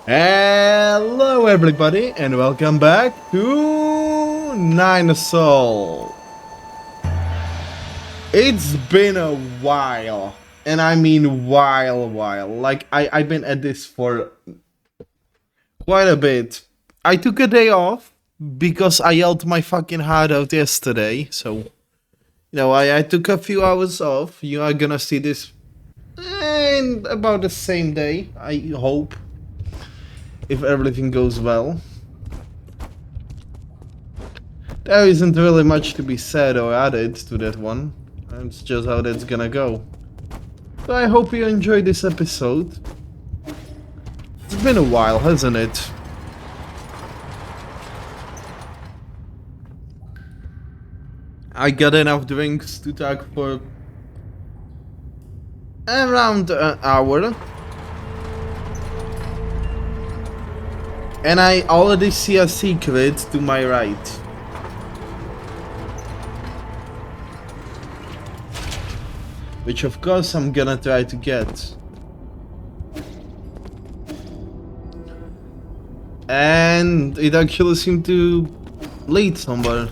Hello everybody and welcome back to Nine Soul. It's been a while, and I mean while. Like I've been at this for quite a bit. I took a day off because I yelled my fucking heart out yesterday, so I took a few hours off. You are gonna see this in about the same day, I hope, if everything goes well. There isn't really much to be said or added to that one. It's just how that's gonna go. So I hope you enjoyed this episode. It's been a while, hasn't it? I got enough drinks to talk for around an hour. And I already see a secret to my right. Which of course I'm gonna try to get. And it actually seemed to lead somewhere.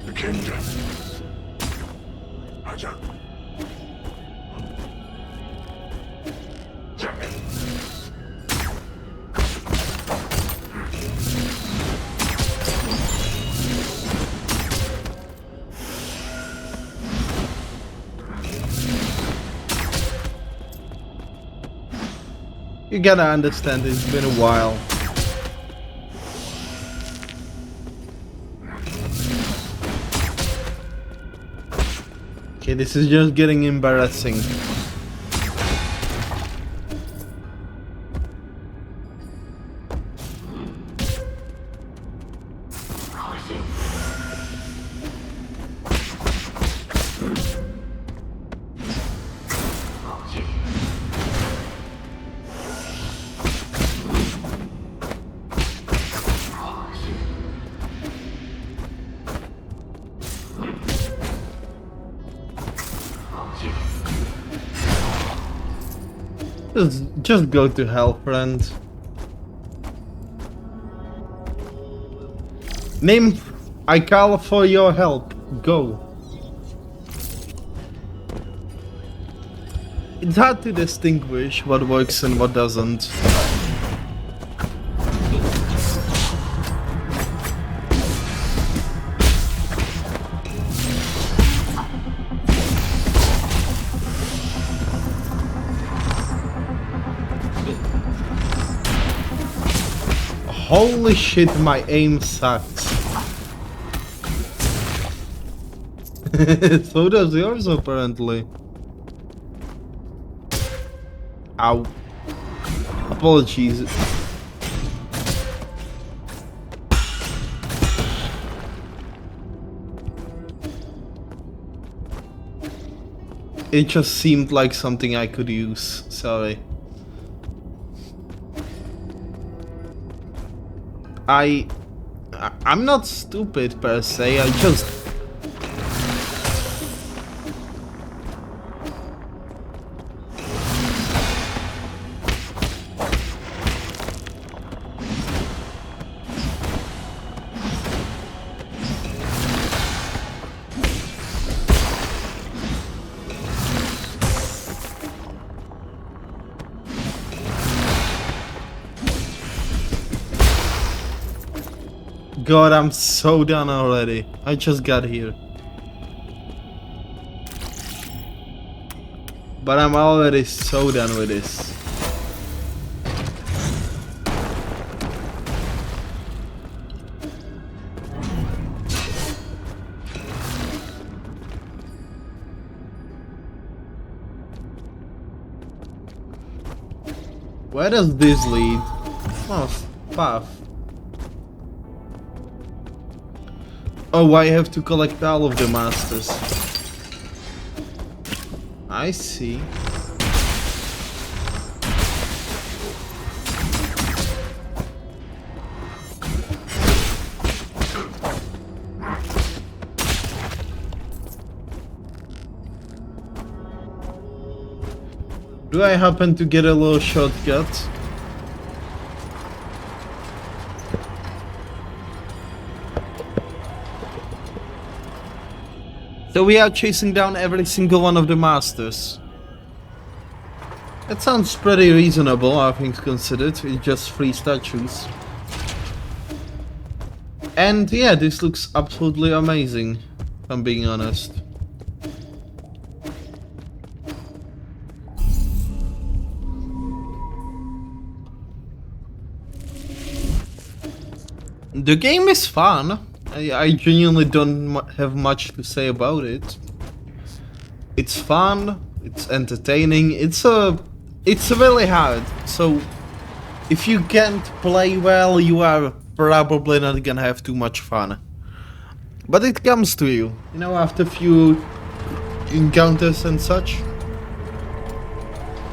The kingdom. Aja. You gotta understand, it's been a while. Okay, this is just getting embarrassing. Just go to hell, friend. Name, I call for your help. Go. It's hard to distinguish what works and what doesn't. Holy shit, my aim sucks. So does yours, apparently. Ow. Apologies. It just seemed like something I could use. Sorry. I'm not stupid per se, I just... God, I'm so done already. I just got here. But I'm already so done with this. Where does this lead? Oh, path. Oh, I have to collect all of the masters. I see. Do I happen to get a little shortcut? So we are chasing down every single one of the masters. That sounds pretty reasonable, all things considered. It's just 3 statues. And yeah, this looks absolutely amazing, if I'm being honest. The game is fun. I genuinely don't have much to say about it. It's fun, it's entertaining, it's really hard. So if you can't play well, you are probably not gonna have too much fun. But it comes to you, you know, after a few encounters and such.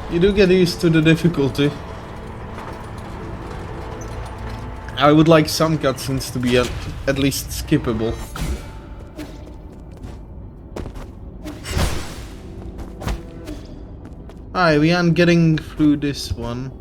You do get used to the difficulty. I would like some cutscenes to be at least skippable. Alright, we aren't getting through this one.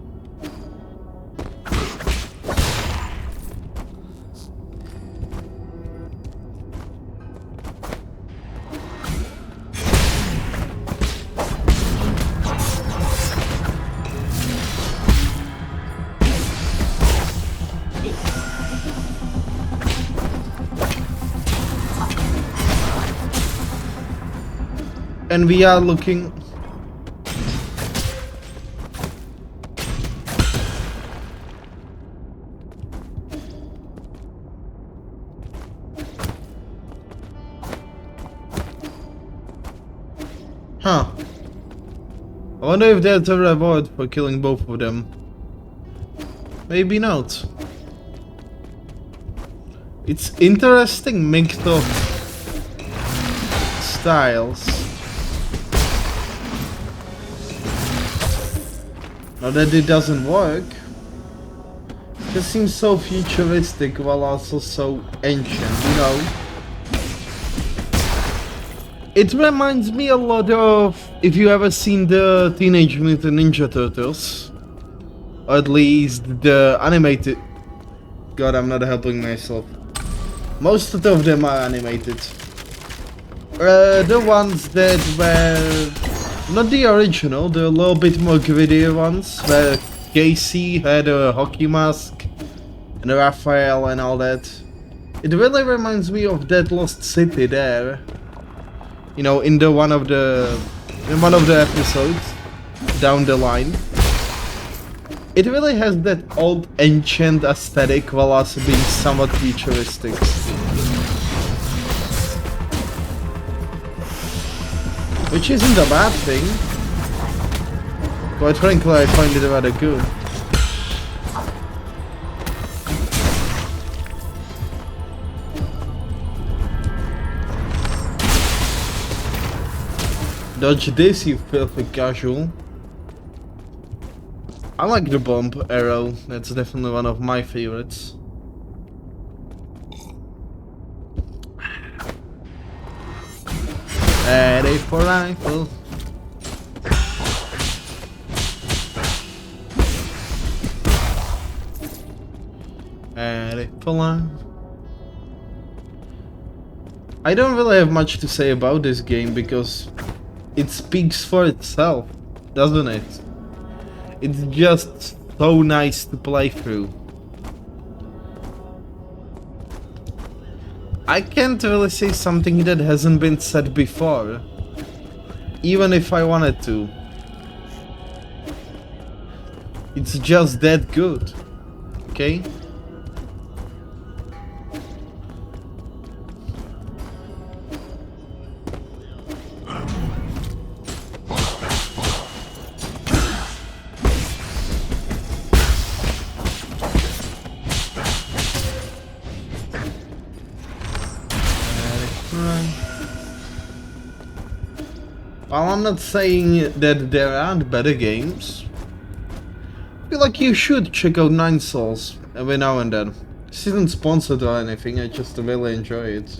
And we are looking... Huh. I wonder if there's a reward for killing both of them. Maybe not. It's interesting mix of styles. Now that it doesn't work. It seems so futuristic while also so ancient, you know. It reminds me a lot of, if you ever seen the Teenage Mutant Ninja Turtles, or at least the animated... God, I'm not helping myself. Most of them are animated. The ones that were not the original, the little bit more grittier ones, where Casey had a hockey mask, and Raphael and all that. It really reminds me of that Lost City there. You know, in one of the episodes down the line. It really has that old ancient aesthetic while also being somewhat futuristic. Which isn't a bad thing. Quite frankly, I find it rather good. Dodge this, you filthy casual. I like the bomb arrow, that's definitely one of my favorites. Ready for rifle. Ready for life. I don't really have much to say about this game because it speaks for itself, doesn't it? It's just so nice to play through. I can't really say something that hasn't been said before, even if I wanted to. It's just that good, okay? While I'm not saying that there aren't better games, I feel like you should check out Nine Souls every now and then. This isn't sponsored or anything, I just really enjoy it.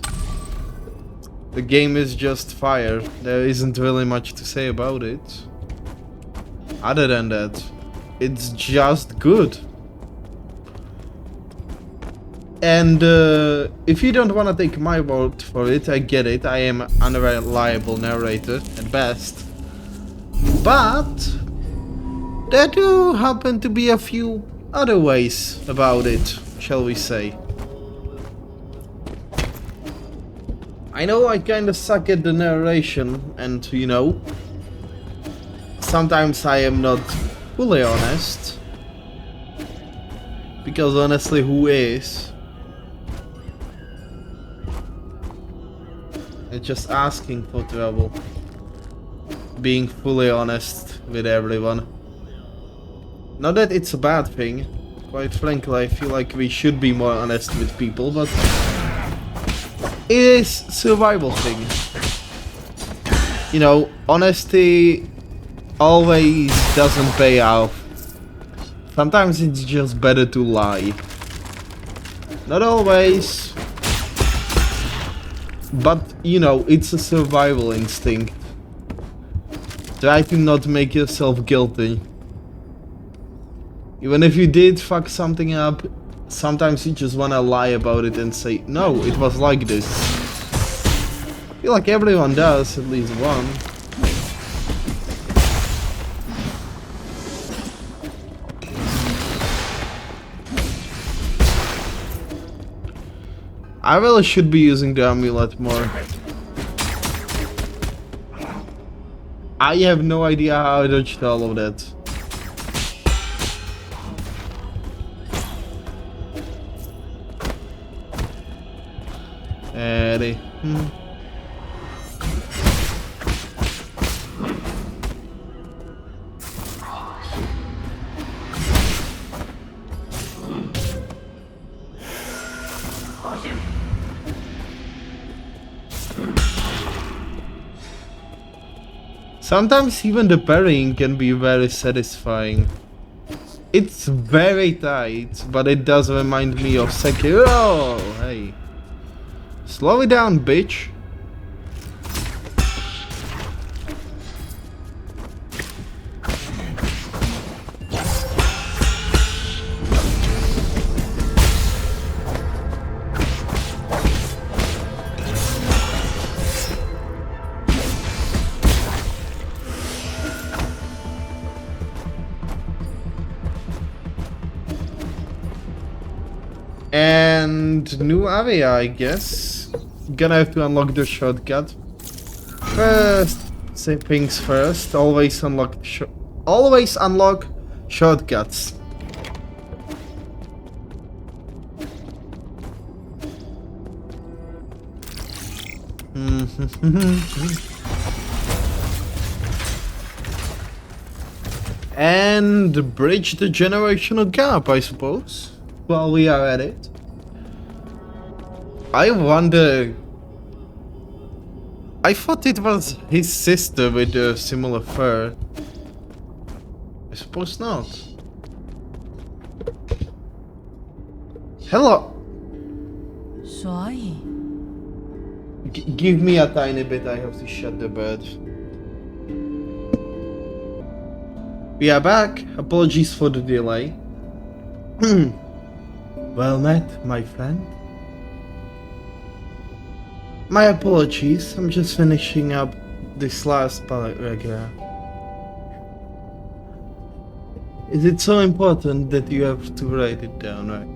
The game is just fire, there isn't really much to say about it. Other than that, it's just good. And if you don't want to take my word for it, I get it. I am an unreliable narrator at best. But there do happen to be a few other ways about it, shall we say. I know I kinda suck at the narration, and you know, sometimes I am not fully honest. Because honestly, who is? It's just asking for trouble. Being fully honest with everyone. Not that it's a bad thing. Quite frankly, I feel like we should be more honest with people, but it is a survival thing. You know, honesty always doesn't pay off. Sometimes it's just better to lie. Not always. But, you know, it's a survival instinct. Try to not make yourself guilty. Even if you did fuck something up, sometimes you just wanna lie about it and say, no, it was like this. I feel like everyone does, at least one. I really should be using the amulet more. I have no idea how I dodged all of that. Eddie. Sometimes even the parrying can be very satisfying. It's very tight, but it does remind me of Sekiro. Hey. Slow it down, bitch. And new area, I guess. Gonna have to unlock the shortcut. First, say things first. Always unlock shortcuts. And bridge the generational gap, I suppose. While we are at it. I wonder... I thought it was his sister with a similar fur. I suppose not. Hello! 所以 Give me a tiny bit, I have to shut the bed. We are back. Apologies for the delay. Well met, my friend. My apologies, I'm just finishing up this last paragraph. Is it so important that you have to write it down, right?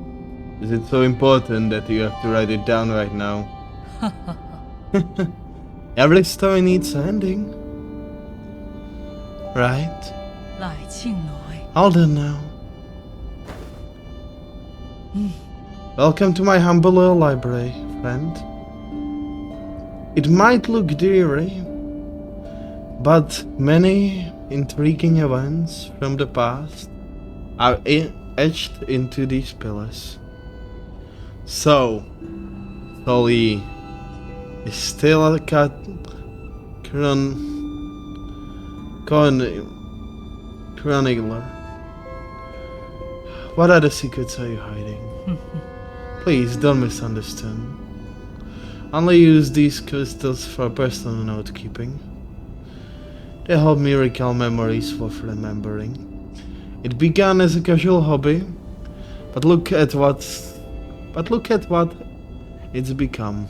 Is it so important that you have to write it down right now? Every story needs an ending. Right? 來清來 Hold on now. Welcome to my humble little library, friend. It might look dreary, but many intriguing events from the past are etched into these pillars. So, Tholi is still a chronicler. What other secrets are you hiding? Please don't misunderstand. Only use these crystals for personal note keeping. They hold miracle memories worth remembering. It began as a casual hobby, but look at what it's become.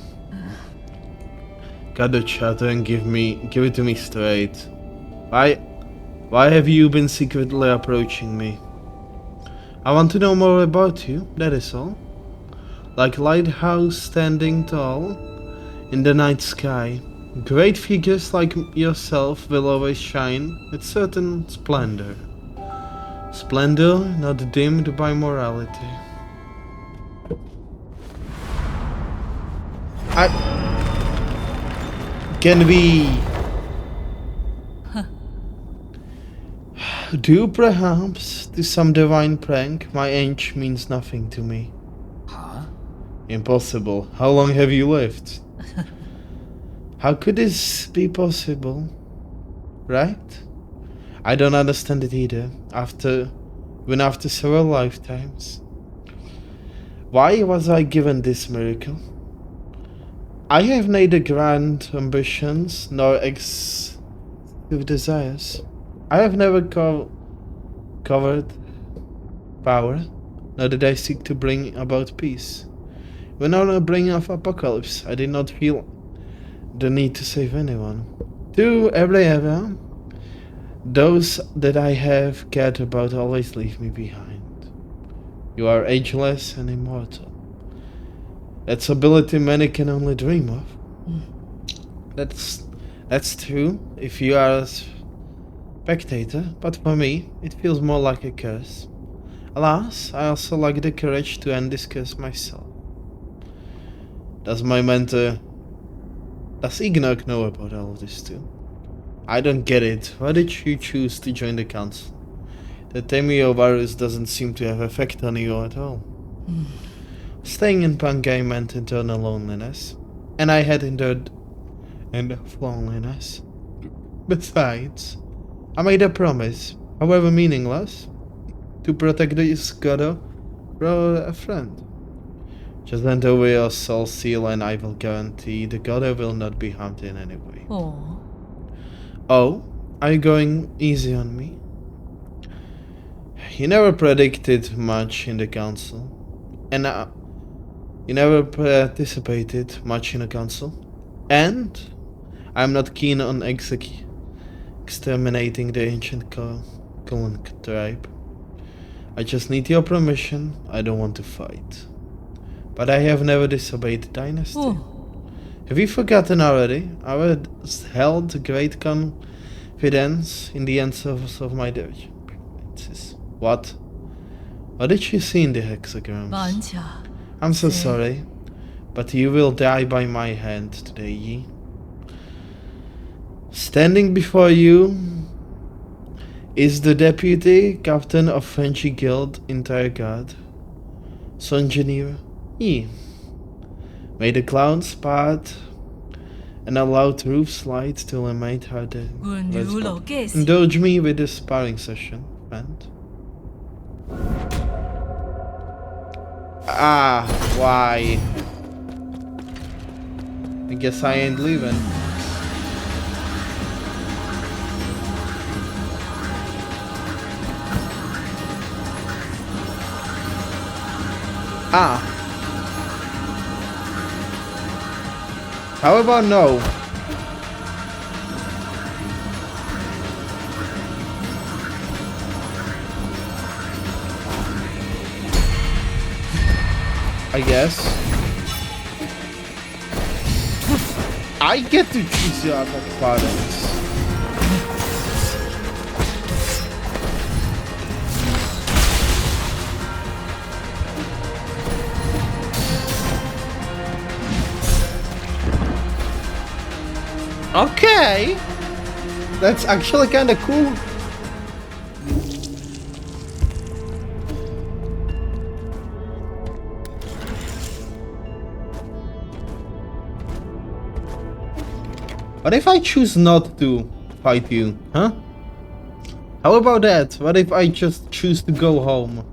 Cut the chatter and give it to me straight. Why have you been secretly approaching me? I want to know more about you, that is all. Like a lighthouse standing tall in the night sky, great figures like yourself will always shine with certain splendor. Splendor not dimmed by morality. Can we... Due perhaps to some divine prank, my age means nothing to me. Huh? Impossible. How long have you lived? How could this be possible? Right? I don't understand it either. After several lifetimes. Why was I given this miracle? I have neither grand ambitions nor excessive desires. I have never covered power, nor did I seek to bring about peace. When on the brink of apocalypse, I did not feel the need to save anyone. To every era, those that I have cared about always leave me behind. You are ageless and immortal. That's ability many can only dream of. That's true if you are a spectator, but for me, it feels more like a curse. Alas, I also lack the courage to end this curse myself. Does Ignak know about all of this too? I don't get it. Why did you choose to join the council? The Temio virus doesn't seem to have effect on you at all. Staying in Pangai meant internal loneliness, and I had endured enough loneliness. Besides, I made a promise, however meaningless, to protect this Godo for a friend. Just hand over your soul seal and I will guarantee the Godo will not be harmed in any way. Oh, are you going easy on me? You never predicted much in the council, and you never participated much in the council, and I'm not keen on exterminating the ancient Kulun tribe. I just need your permission. I don't want to fight. But I have never disobeyed the dynasty. Have you forgotten already? I held great confidence in the answers of my princess. What? What did you see in the hexagrams? I'm so sorry, but you will die by my hand today, Yi. Standing before you is the deputy captain of Frenchy Guild Entire Guard, Sonjanir Yi. May the clouds part and allow Roof's light to illuminate her day. Indulge me with this sparring session, friend. Ah, why? I guess I ain't leaving. Ah. How about no? I guess. I get to choose your attack patterns. Okay, that's actually kind of cool. What if I choose not to fight you, huh? How about that? What if I just choose to go home?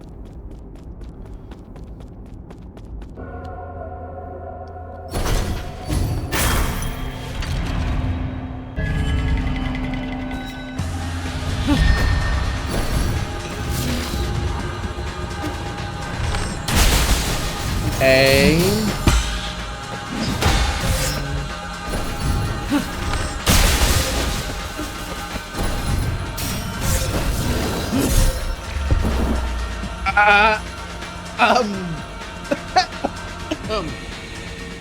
Aim.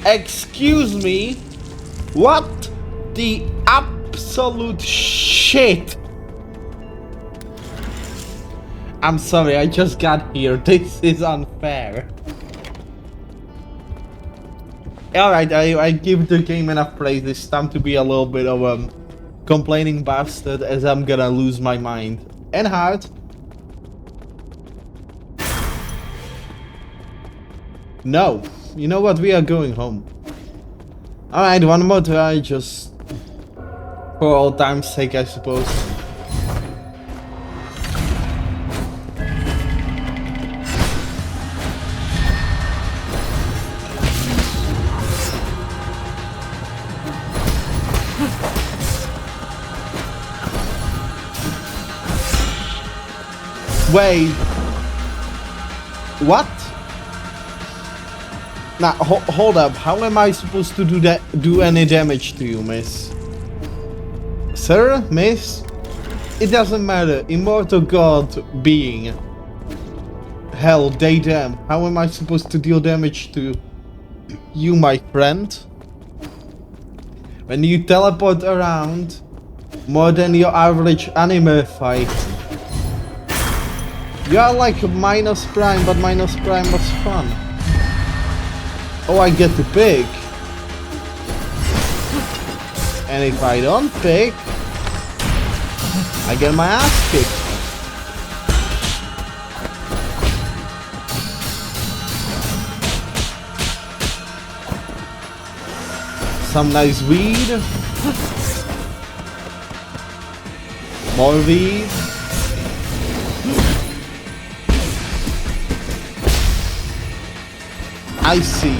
Excuse me. What the absolute shit? I'm sorry, I just got here. This is unfair. Alright, I give the game enough praise. It's time to be a little bit of a complaining bastard, as I'm gonna lose my mind. And heart. No. You know what? We are going home. Alright, one more try, just for old time's sake, I suppose. Wait. What? Now, hold up. How am I supposed to do any damage to you, miss? Sir? Miss? It doesn't matter. Immortal God being. Hell, they damn. How am I supposed to deal damage to you, my friend? When you teleport around more than your average anime fight. You are like minus prime, but minus prime was fun. Oh, I get to pick. And if I don't pick, I get my ass kicked. Some nice weed. More weed. I see.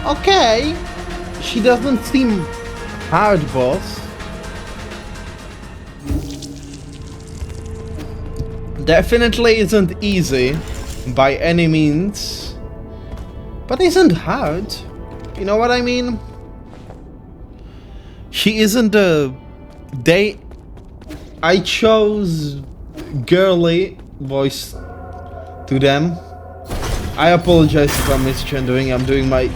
Okay. She doesn't seem hard, boss. Definitely isn't easy by any means. But isn't hard. You know what I mean? She isn't a... I chose girly voice to them. I apologize if I'm misgendering. I'm doing my...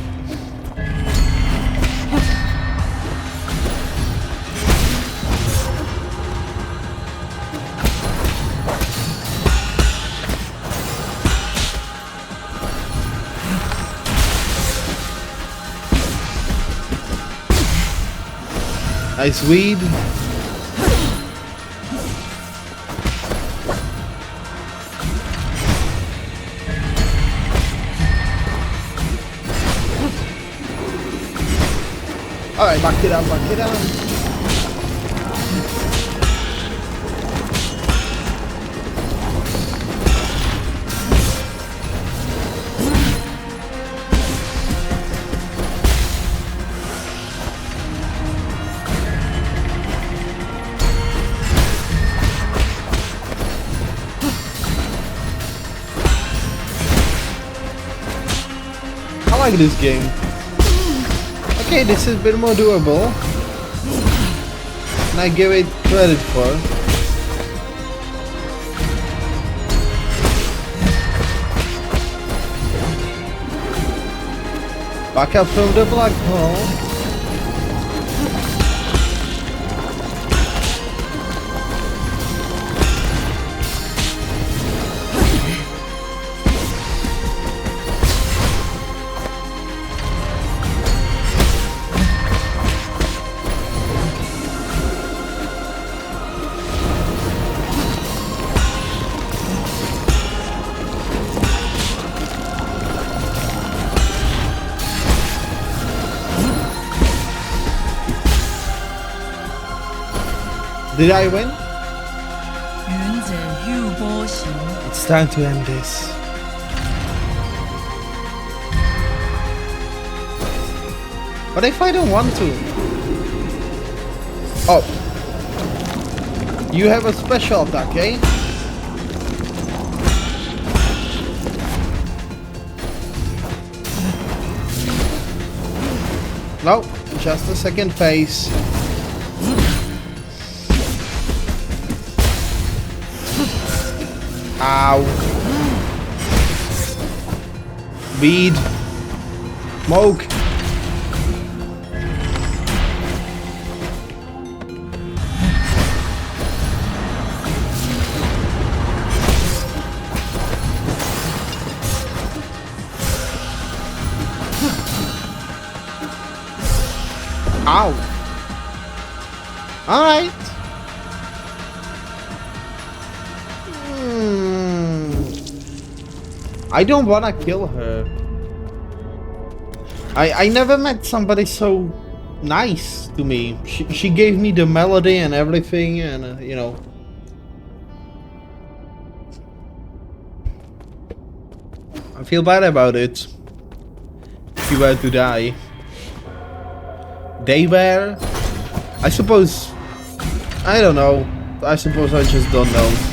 Nice weed. Alright, back it up, back it up. I like this game. Okay, this is a bit more doable. And I give it credit for. Back up from the black hole. Did I win? 远者御波行， It's time to end this. But if I don't want to... Oh. You have a special attack, eh? No, just a second phase. Ow. Bead. Smoke. Ow. Alright. I don't wanna kill her. I never met somebody so nice to me. She gave me the melody and everything, and you know. I feel bad about it. If you were to die. They were? I suppose... I don't know. I suppose I just don't know.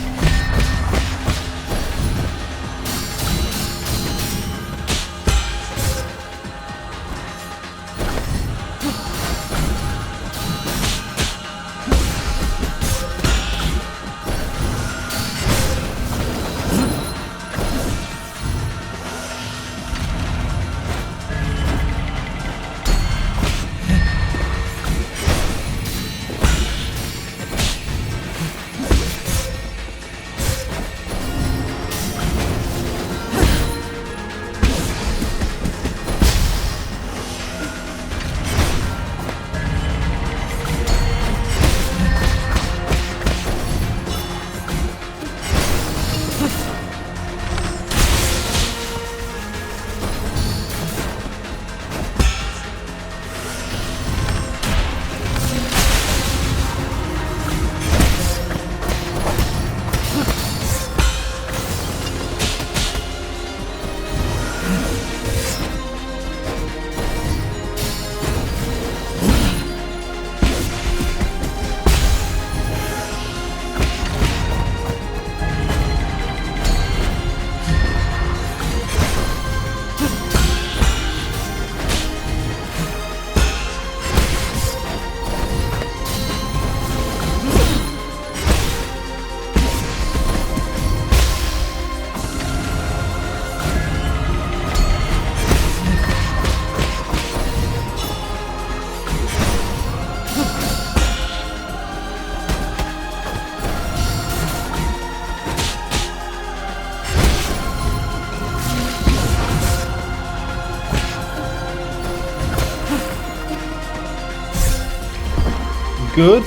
Good.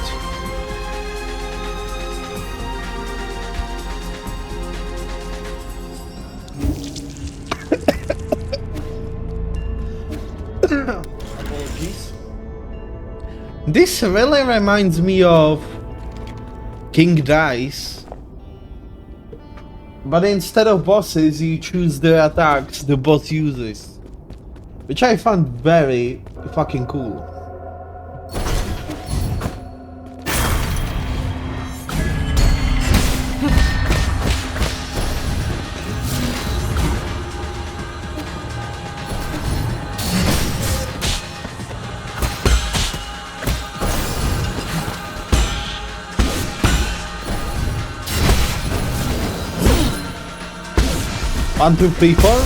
Apologies. This really reminds me of King Dice. But instead of bosses, you choose the attacks the boss uses. Which I found very fucking cool. One, two, three, four.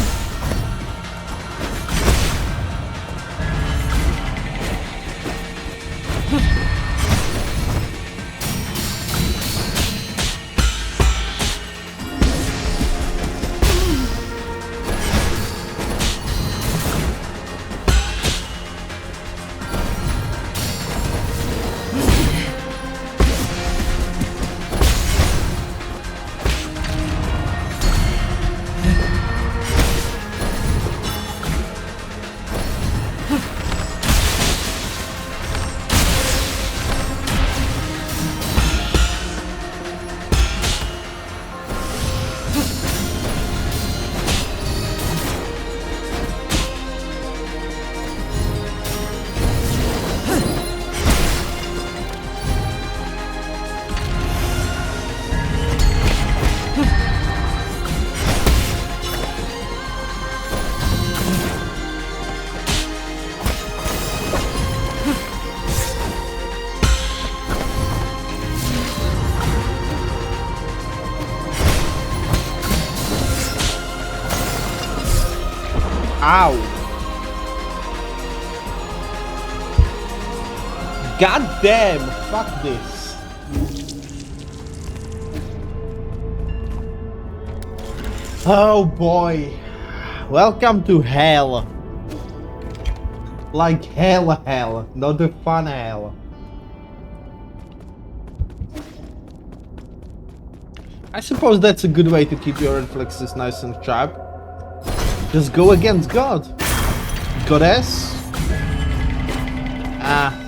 Ow. God damn, fuck this. Oh boy. Welcome to hell. Like hell, not the fun hell. I suppose that's a good way to keep your reflexes nice and sharp. Just go against God. Goddess? Ah.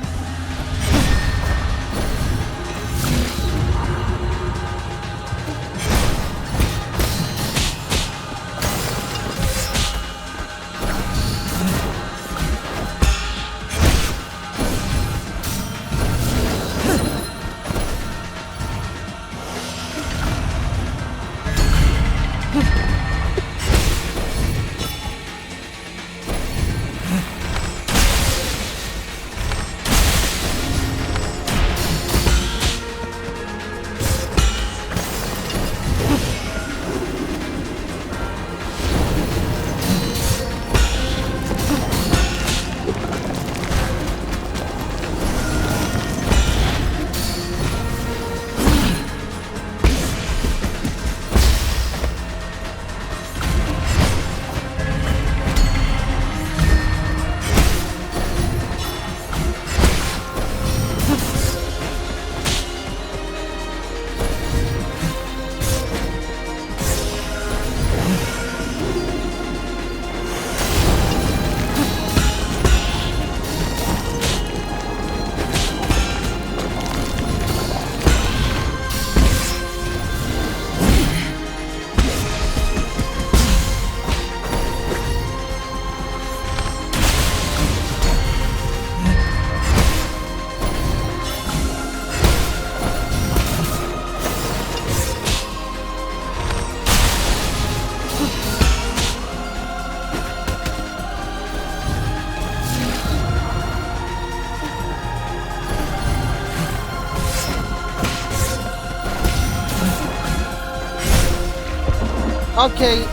Okay.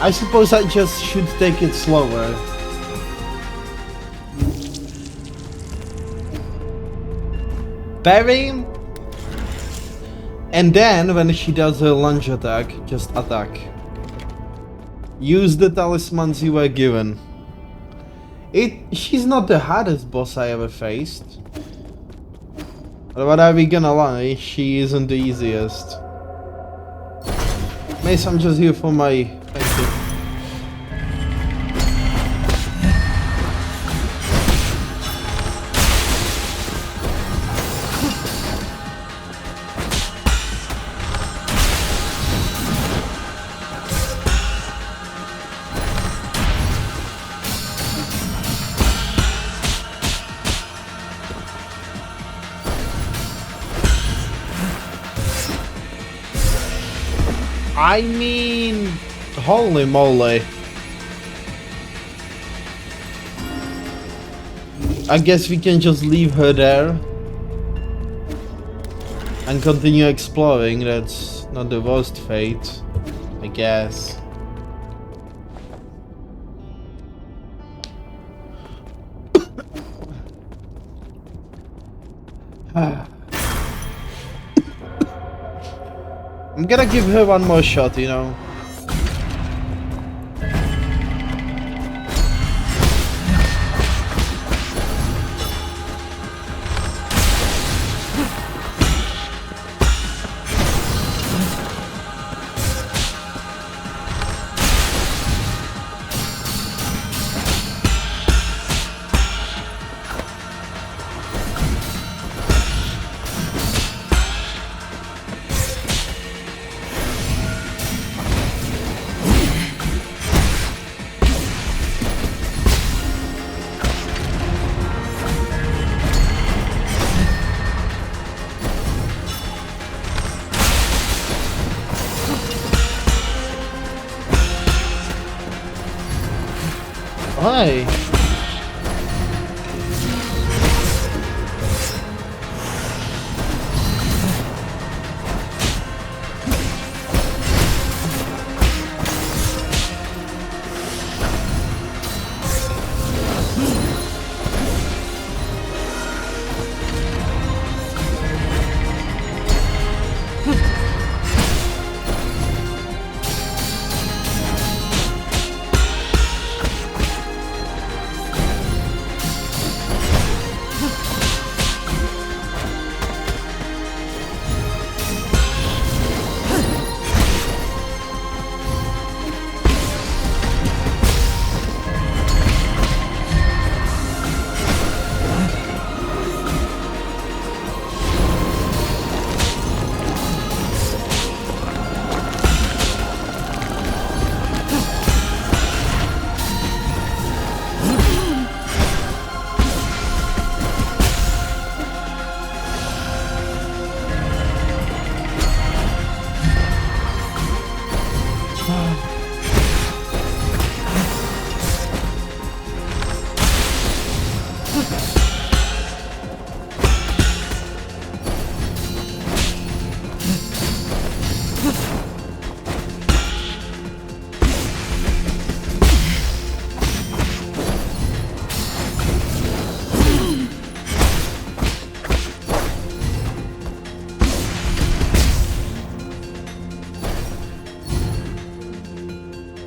I suppose I just should take it slower. Parry. And then, when she does her lunge attack, just attack. Use the talismans you were given. She's not the hardest boss I ever faced. But what are we gonna lie, she isn't the easiest. Mace, I'm just here for my... Thank you. I mean, holy moly. I guess we can just leave her there and continue exploring. That's not the worst fate, I guess. I'm gonna give her one more shot, you know. Hi.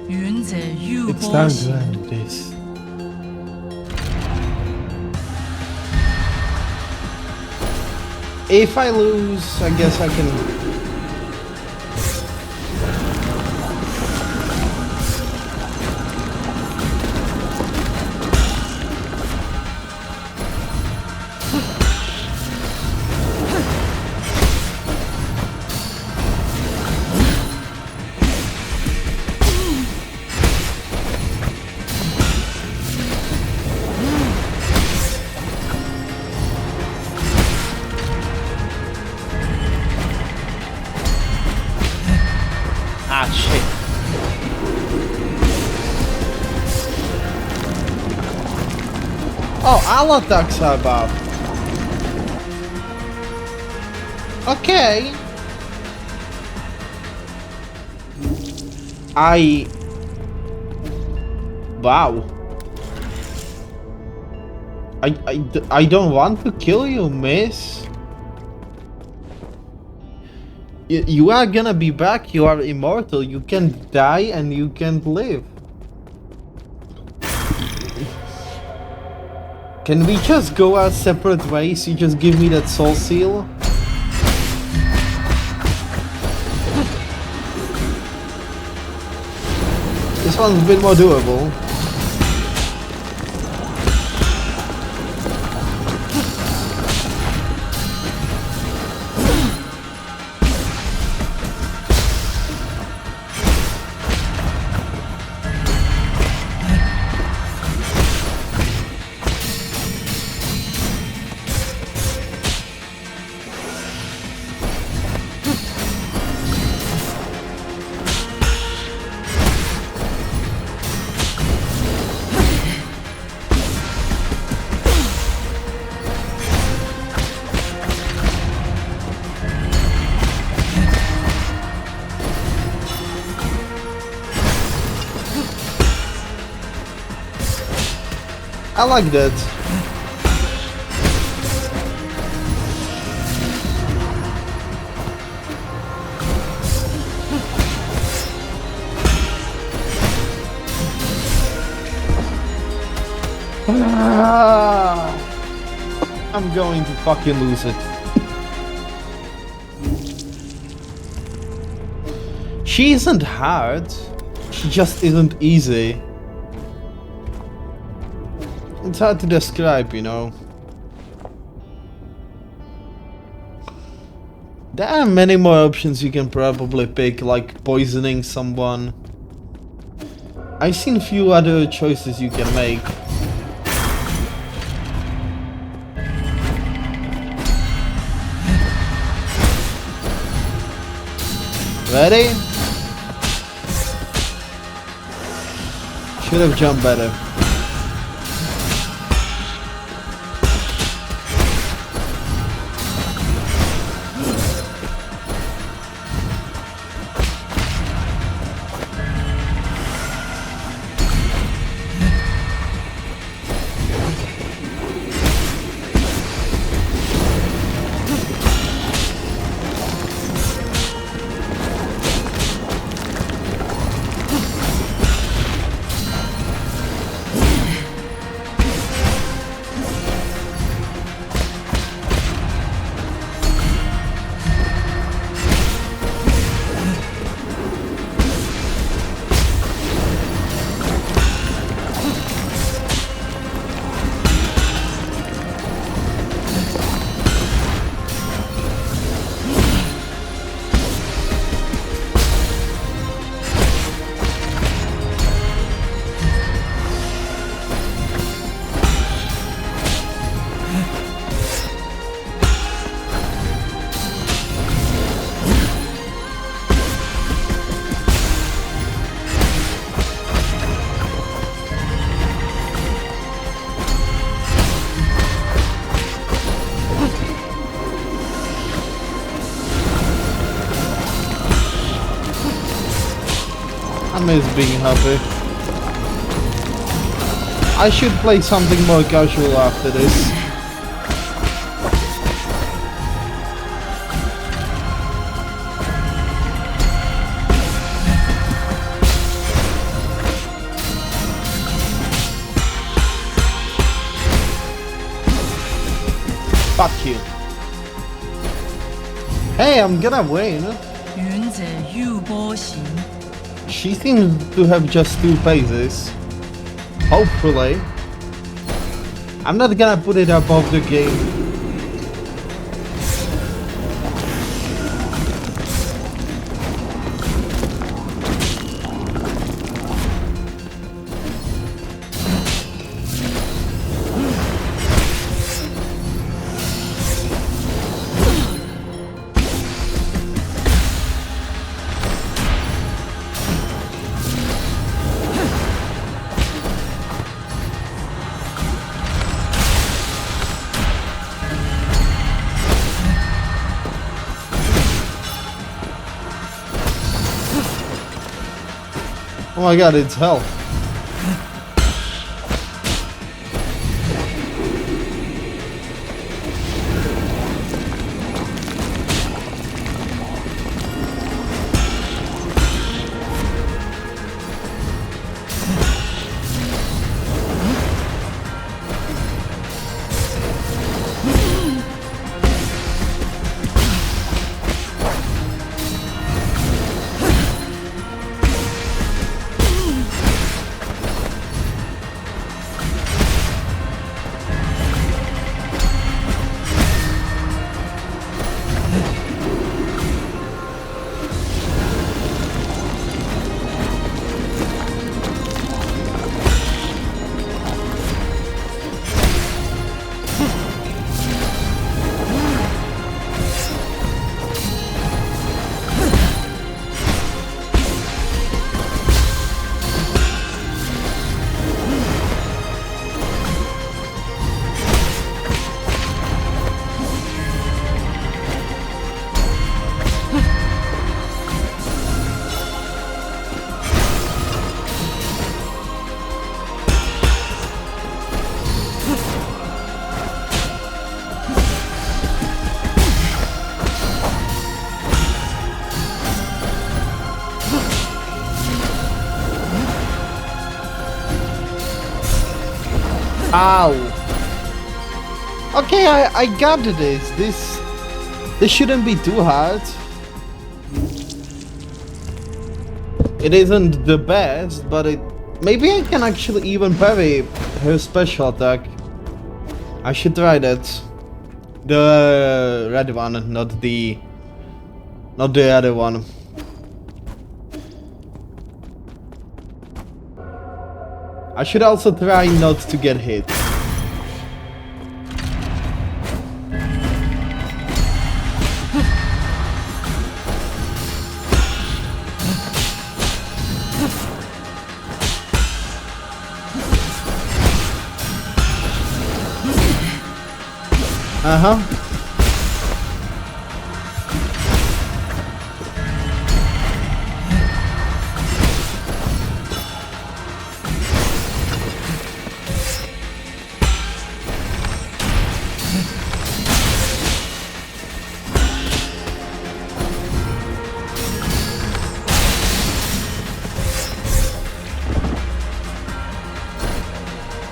云者玉 It's 波 time to 行， end this. If I lose, I guess I can. Ah, shit. Oh, all attacks are buffed. Okay. Wow. I don't want to kill you, miss. You are gonna be back, you are immortal, you can die and you can't live. Can we just go our separate ways? You just give me that soul seal? This one's a bit more doable. I like that. I'm going to fucking lose it. She isn't hard. She just isn't easy. It's hard to describe, you know. There are many more options you can probably pick, like poisoning someone. I've seen few other choices you can make. Ready? Should have jumped better. miss being happy. I should play something more casual after this. Fuck you. Hey, I'm gonna win. 云者玉波行， She seems to have just 2 phases. Hopefully. I'm not gonna put it above the game. Oh my god, it's hell. Ow. Okay, I got this. This shouldn't be too hard. It isn't the best, but maybe I can actually even parry her special attack. I should try that. The red one, not the other one. I should also try not to get hit. Uh-huh.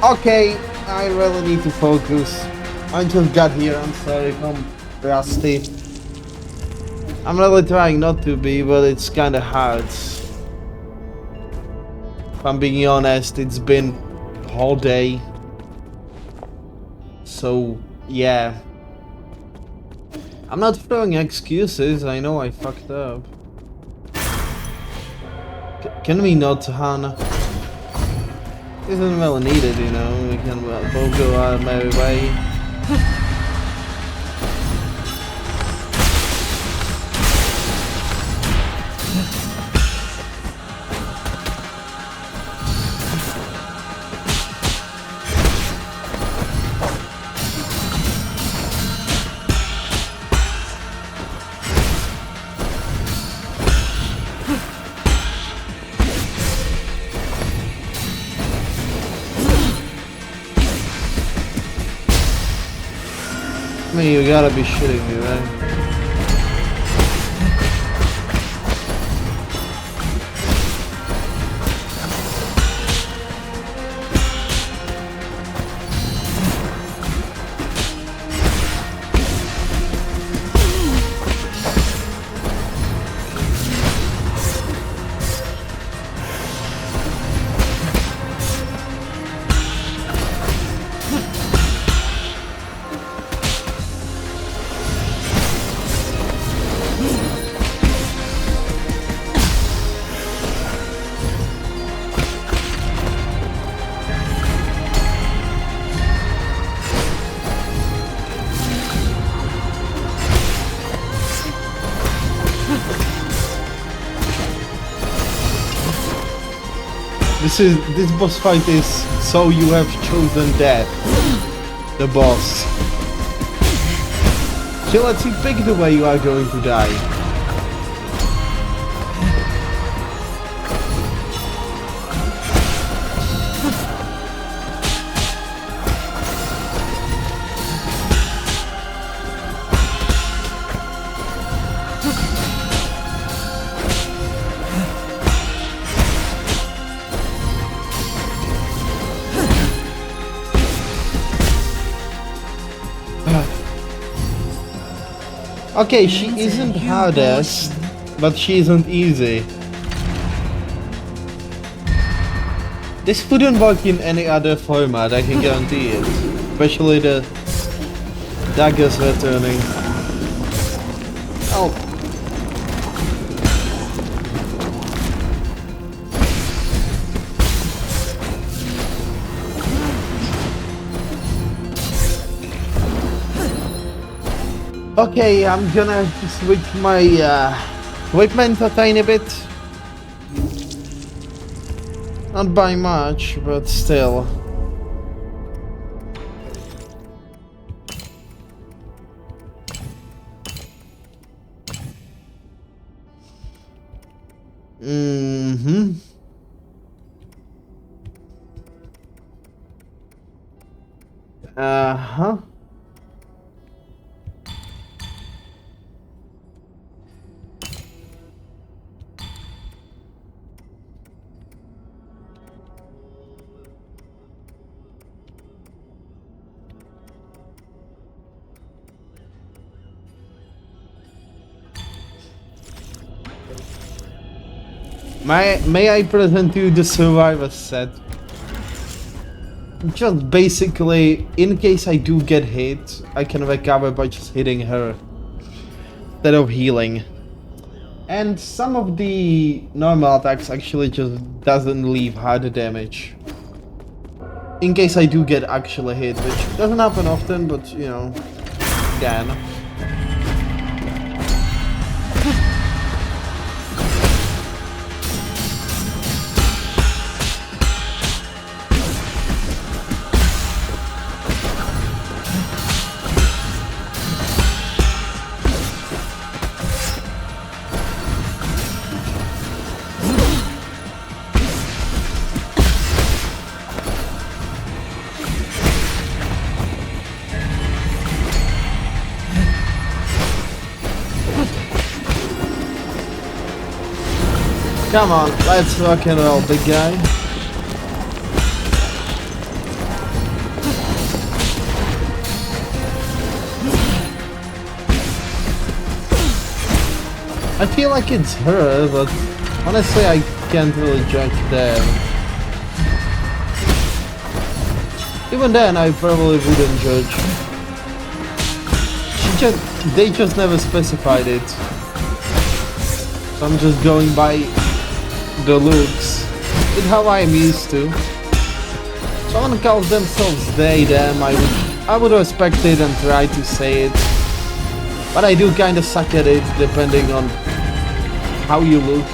Okay, I really need to focus. I just got here, I'm sorry if I'm rusty. I'm really trying not to be, but it's kinda hard. If I'm being honest, it's been a whole day. So, yeah. I'm not throwing excuses, I know I fucked up. Can we not, Hannah? Isn't really needed, you know, we can both go our merry way. mean, you gotta be shitting me, right? This boss fight is so you have chosen death. The boss. So let's see, pick the way you are going to die. Okay, she isn't hardest, but she isn't easy. This wouldn't work in any other format, I can guarantee it. Especially the daggers returning. Oh. Okay, I'm gonna switch my equipment a tiny bit. Not by much, but still. Mm-hmm. Uh-huh. May I present you the survivor set? Just basically, in case I do get hit, I can recover by just hitting her instead of healing. And some of the normal attacks actually just doesn't leave hard damage. In case I do get actually hit, which doesn't happen often, but you know, can. Come on, let's rock and roll, big guy. I feel like it's her, but honestly I can't really judge them. Even then, I probably wouldn't judge. They just never specified it. So I'm just going by the looks. It's how I'm used to. Someone calls themselves they, them, I would respect it and try to say it. But I do kinda suck at it depending on how you look.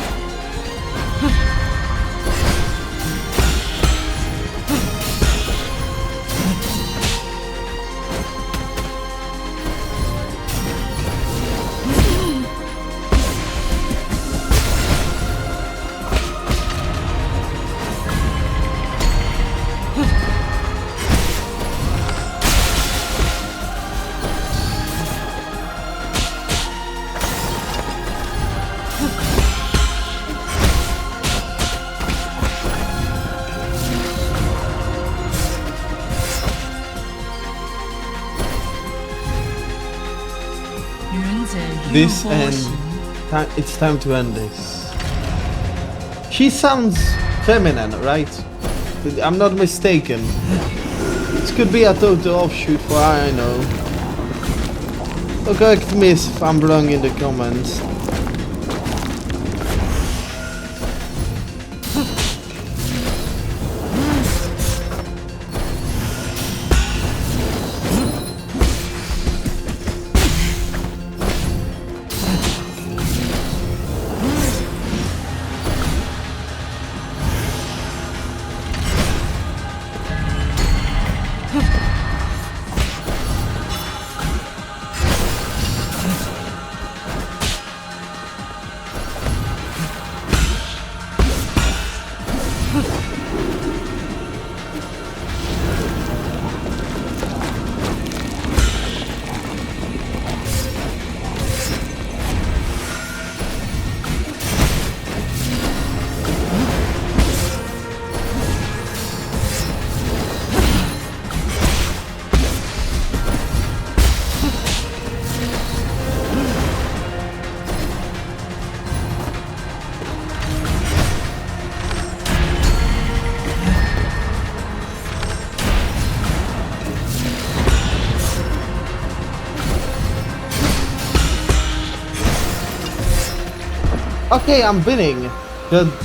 this 波 and 行， it's time to end this. She sounds feminine, right? I'm not mistaken. This could be a total offshoot for all I know. So correct me if I'm wrong in the comments. Okay, I'm winning.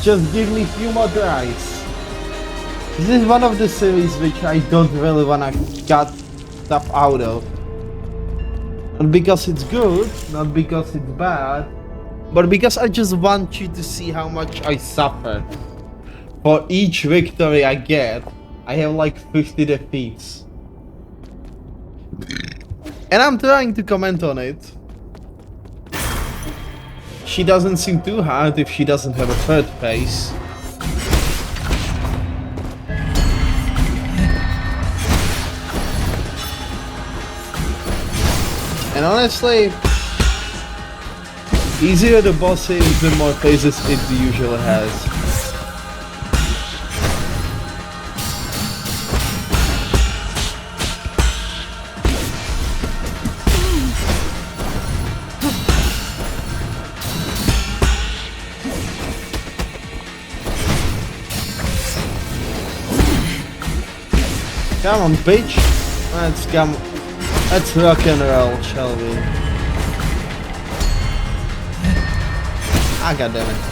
Just give me a few more tries. This is one of the series which I don't really wanna cut stuff out of. Not because it's good, not because it's bad, but because I just want you to see how much I suffer. For each victory I get, I have like 50 defeats. And I'm trying to comment on it. She doesn't seem too hard if she doesn't have a third face. And honestly, easier the boss is, the more phases it usually has. Come on, bitch. Let's rock and roll, shall we? Ah, goddammit.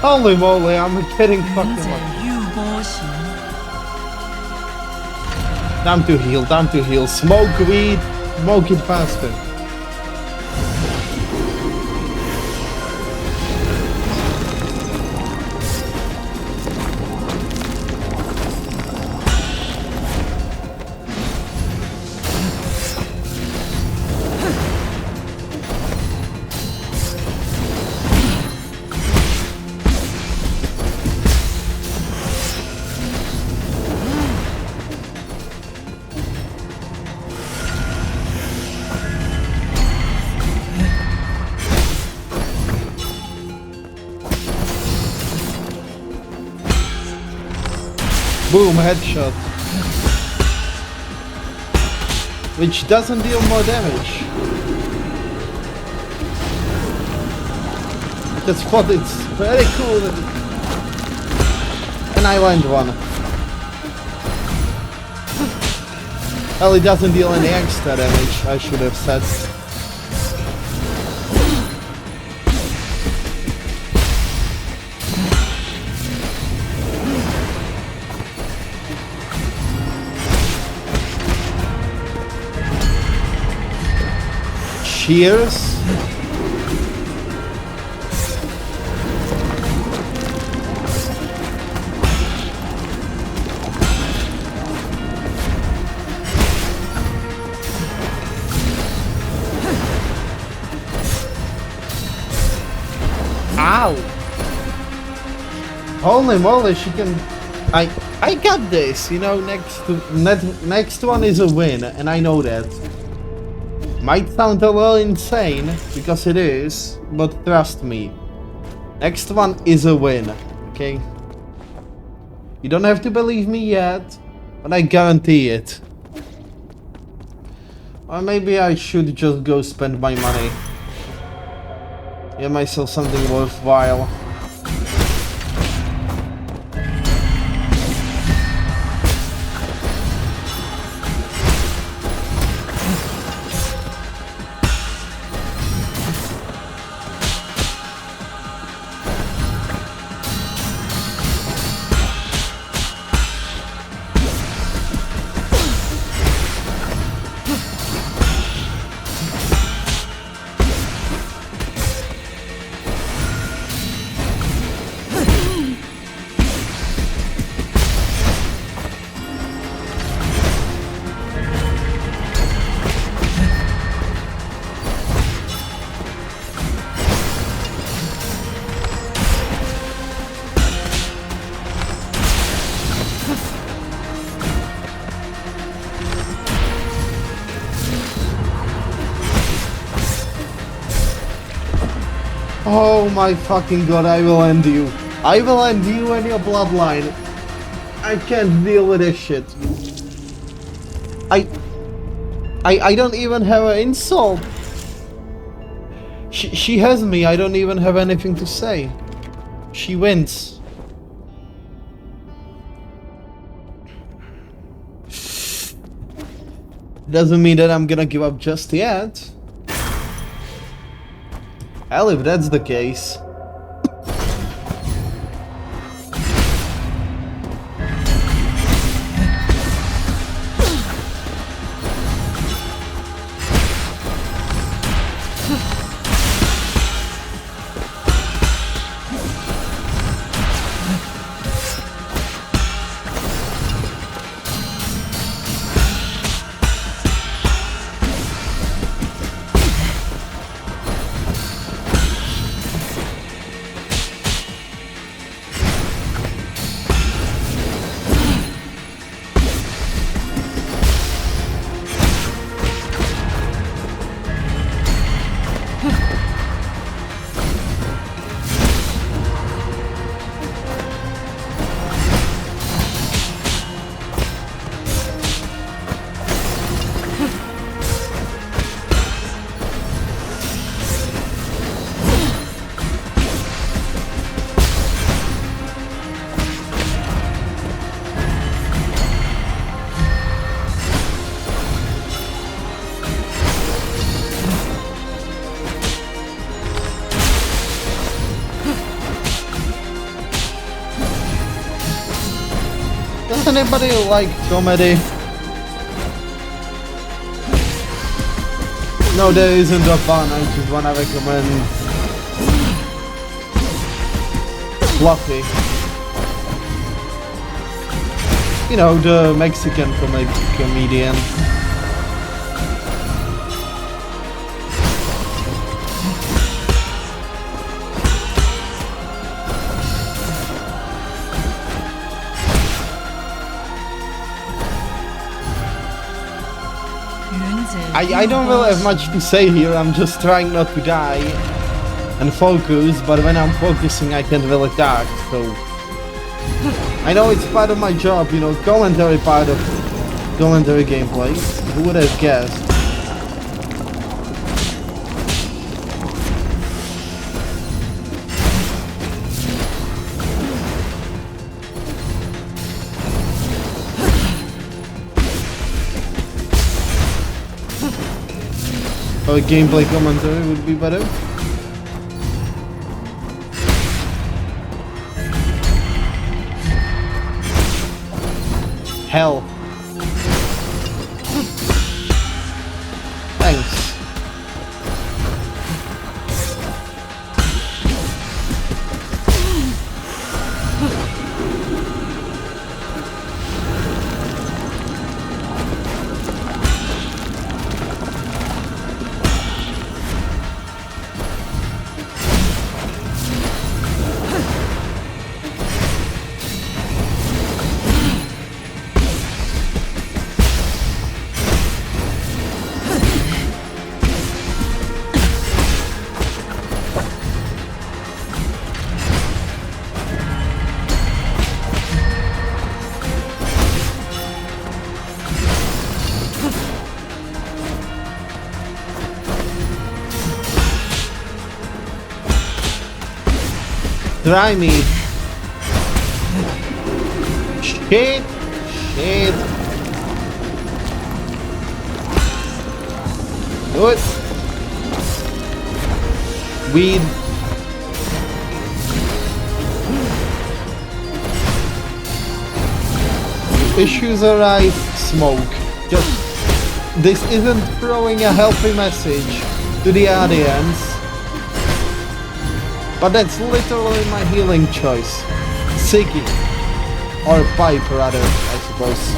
Holy moly, I'm getting 云 fucking 者 lucky. 欲波行， Time to heal, time to heal. Smoke weed, smoke it faster. Boom, headshot. Which doesn't deal more damage. The spot is very cool. And I land one. Well, it doesn't deal any extra damage, I should have said. Cheers. Ow! Holy moly, she can... I got this, you know, next one is a win, and I know that. Might sound a little insane, because it is, but trust me. Next one is a win, okay? You don't have to believe me yet, but I guarantee it. Or maybe I should just go spend my money. Get myself something worthwhile. Oh my fucking god, I will end you. I will end you and your bloodline. I can't deal with this shit. I don't even have an insult. She has me, I don't even have anything to say. She wins. Doesn't mean that I'm gonna give up just yet. Hell, if that's the case. Does anybody like comedy? No, there isn't a fun. I just wanna recommend Fluffy. You know, the Mexican comedian. I don't really have much to say here, I'm just trying not to die and focus, but when I'm focusing I can't really talk, so... I know it's part of my job, you know, commentary part of commentary gameplay, who would have guessed? A gameplay commentary would be better. Hell. Thanks. Try me. Shit. Shit. Do it. Weed. Issues arrive. Smoke. Just. This isn't throwing a healthy message to the audience. But that's literally my healing choice. Siggy. Or pipe rather, I suppose.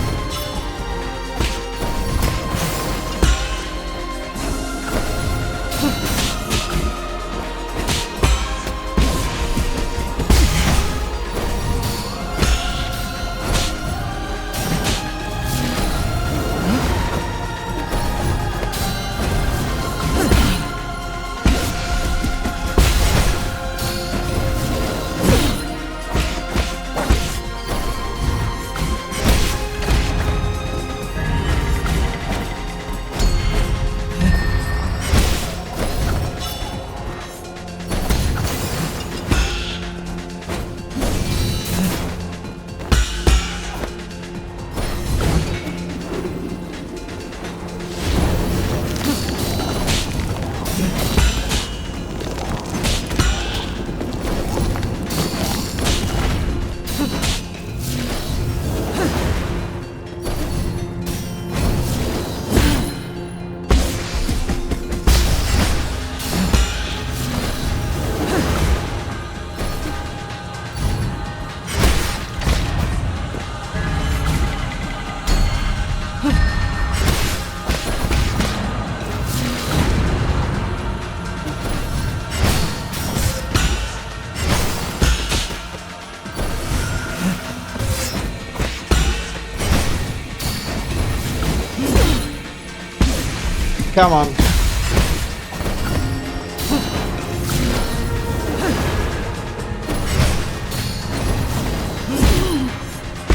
Come on.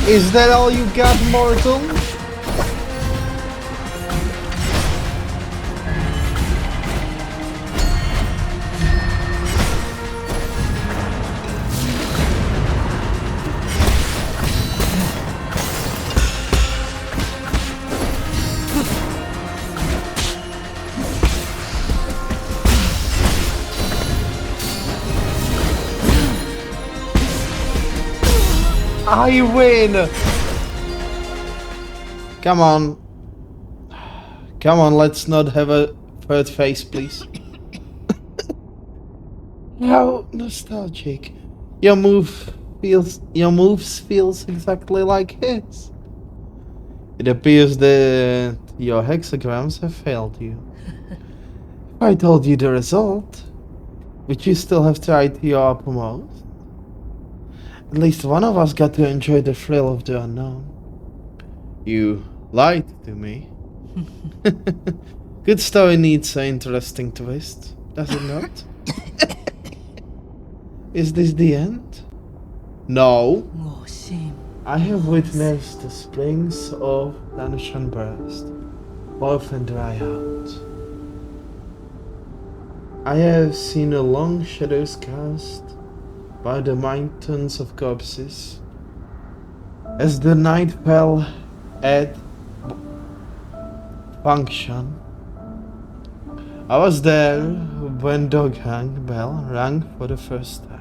Is that all you got, Mortal? I win! Come on. Come on, let's not have a third face, please. How nostalgic. Your moves feels exactly like his. It appears that your hexagrams have failed you. If I told you the result, would you still have tried your uppermost? At least one of us got to enjoy the thrill of the unknown. You lied to me. Good story needs an interesting twist, does it not? Is this the end? No. 我心 I have witnessed the springs of Danshan burst, both and dry out. I have seen a long shadows cast by the mountains of corpses as the night fell at function. I was there when Dog Hang Bell rang for the first time.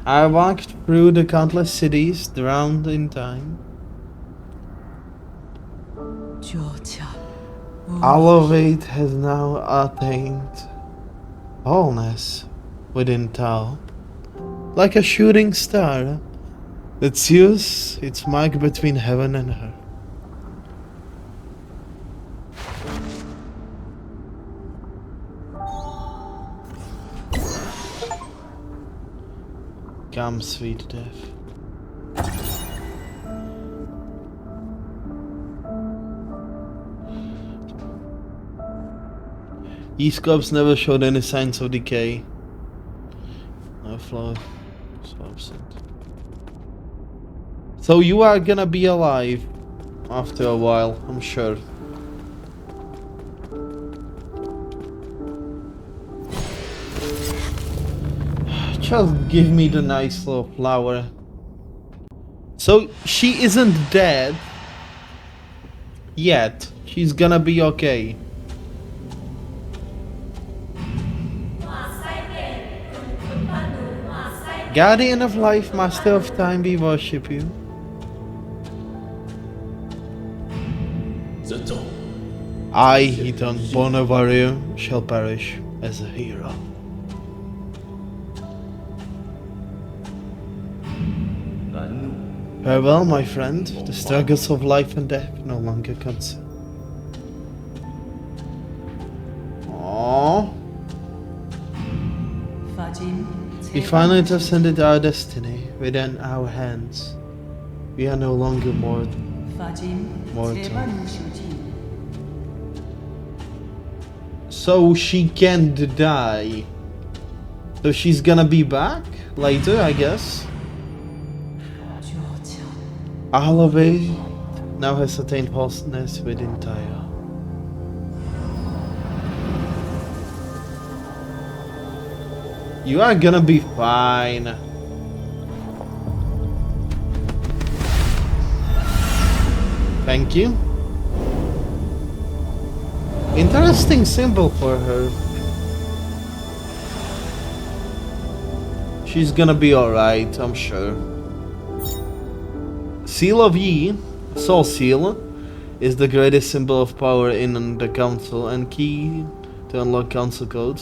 I walked through the countless cities drowned in time. All of it has now attained wholeness within Tao, like a shooting star that seals its mark between heaven and earth. Come, sweet death. These corpses never showed any signs of decay. No flaw was absent. So you are gonna be alive after a while, I'm sure. Just give me the nice little flower. So she isn't dead yet. She's gonna be okay. Guardian of life, master of time, we worship you. I, Ethan, born a warrior, shall perish as a hero. Farewell, my friend. The struggles of life and death no longer concern. Aww. We finally transcended our destiny within our hands. We are no longer mortal. So she can't die. So she's gonna be back later, I guess. All of it now has attained wholeness within Taya. You are gonna be fine. Thank you. Interesting symbol for her. She's gonna be alright, I'm sure. Seal of Yi, Soul Seal, is the greatest symbol of power in the Council and key to unlock Council code.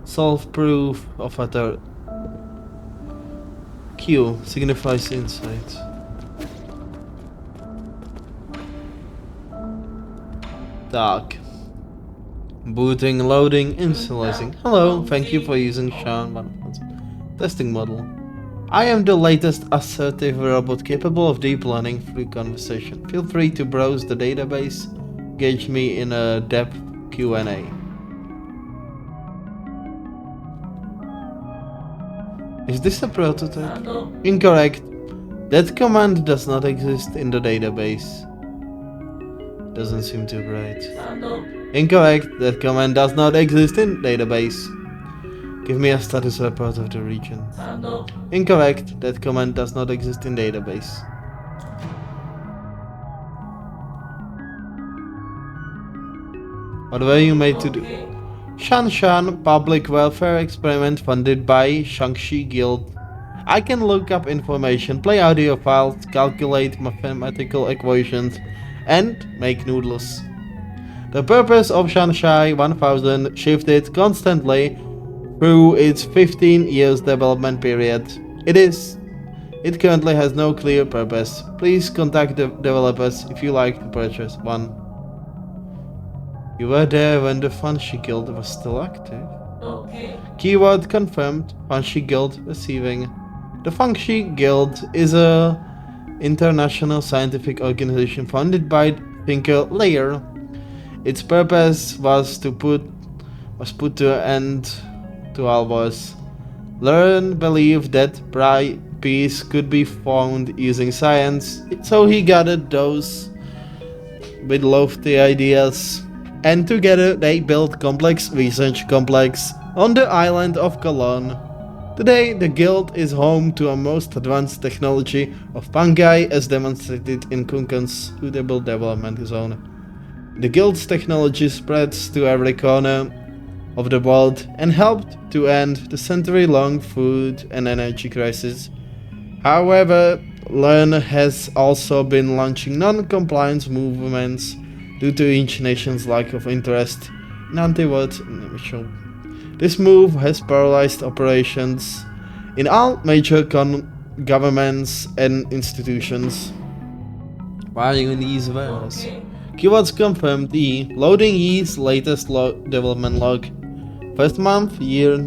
Solve proof of authority. Q signifies insight. Dark. Booting, loading, initializing. Hello, thank you for using Sean 1000. Testing model. I am the latest assertive robot capable of deep learning through conversation. Feel free to browse the database. Engage me in a depth Q&A. Is this a prototype? Incorrect. That command does not exist in the database. Doesn't seem too bright. Incorrect. That command does not exist in database. Give me a status report of the region. Incorrect. That command does not exist in database. What were you made to do? Shanshan public welfare experiment funded by Shangxi Guild. I can look up information, play audio files, calculate mathematical equations, and make noodles. The purpose of Shanshai 1000 shifted constantly through its 15 years development period. It currently has no clear purpose. Please contact the developers if you like to purchase one. You were there when the Fanshi Guild was still active. Keyword confirmed. Fanshi Guild receiving. The Fanshi Guild is a international scientific organization founded by thinker Lair. Its purpose was put to an end to all wars. Learn believed that peace could be found using science, so he gathered those with lofty ideas, and together they built complex research complex on the island of Cologne. Today, the guild is home to a most advanced technology of Pangai as demonstrated in Kunkan's suitable development zone. The guild's technology spreads to every corner of the world and helped to end the century-long food and energy crisis. However, Learn has also been launching non-compliance movements due to each nation's lack of interest in anti-war emission. This move has paralyzed operations in all major governments and institutions. Why in these words? Keywords confirmed loading E's latest development log. First month, year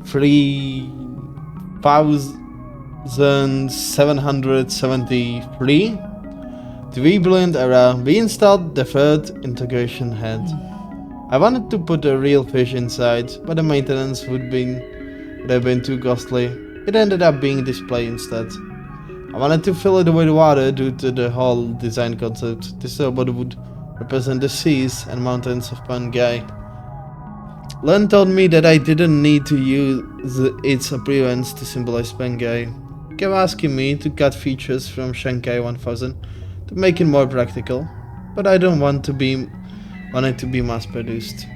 3773. 3 brilliant era. We installed the third integration head. I wanted to put a real fish inside, but the maintenance would have been too costly. It ended up being display instead. I wanted to fill it with water due to the whole design concept. This robot would represent the seas and mountains of Pangai. Len told me that I didn't need to use its appearance to symbolize Pangai. He kept asking me to cut features from Shanghai 1000 to make it more practical, but I don't want it to be mass-produced.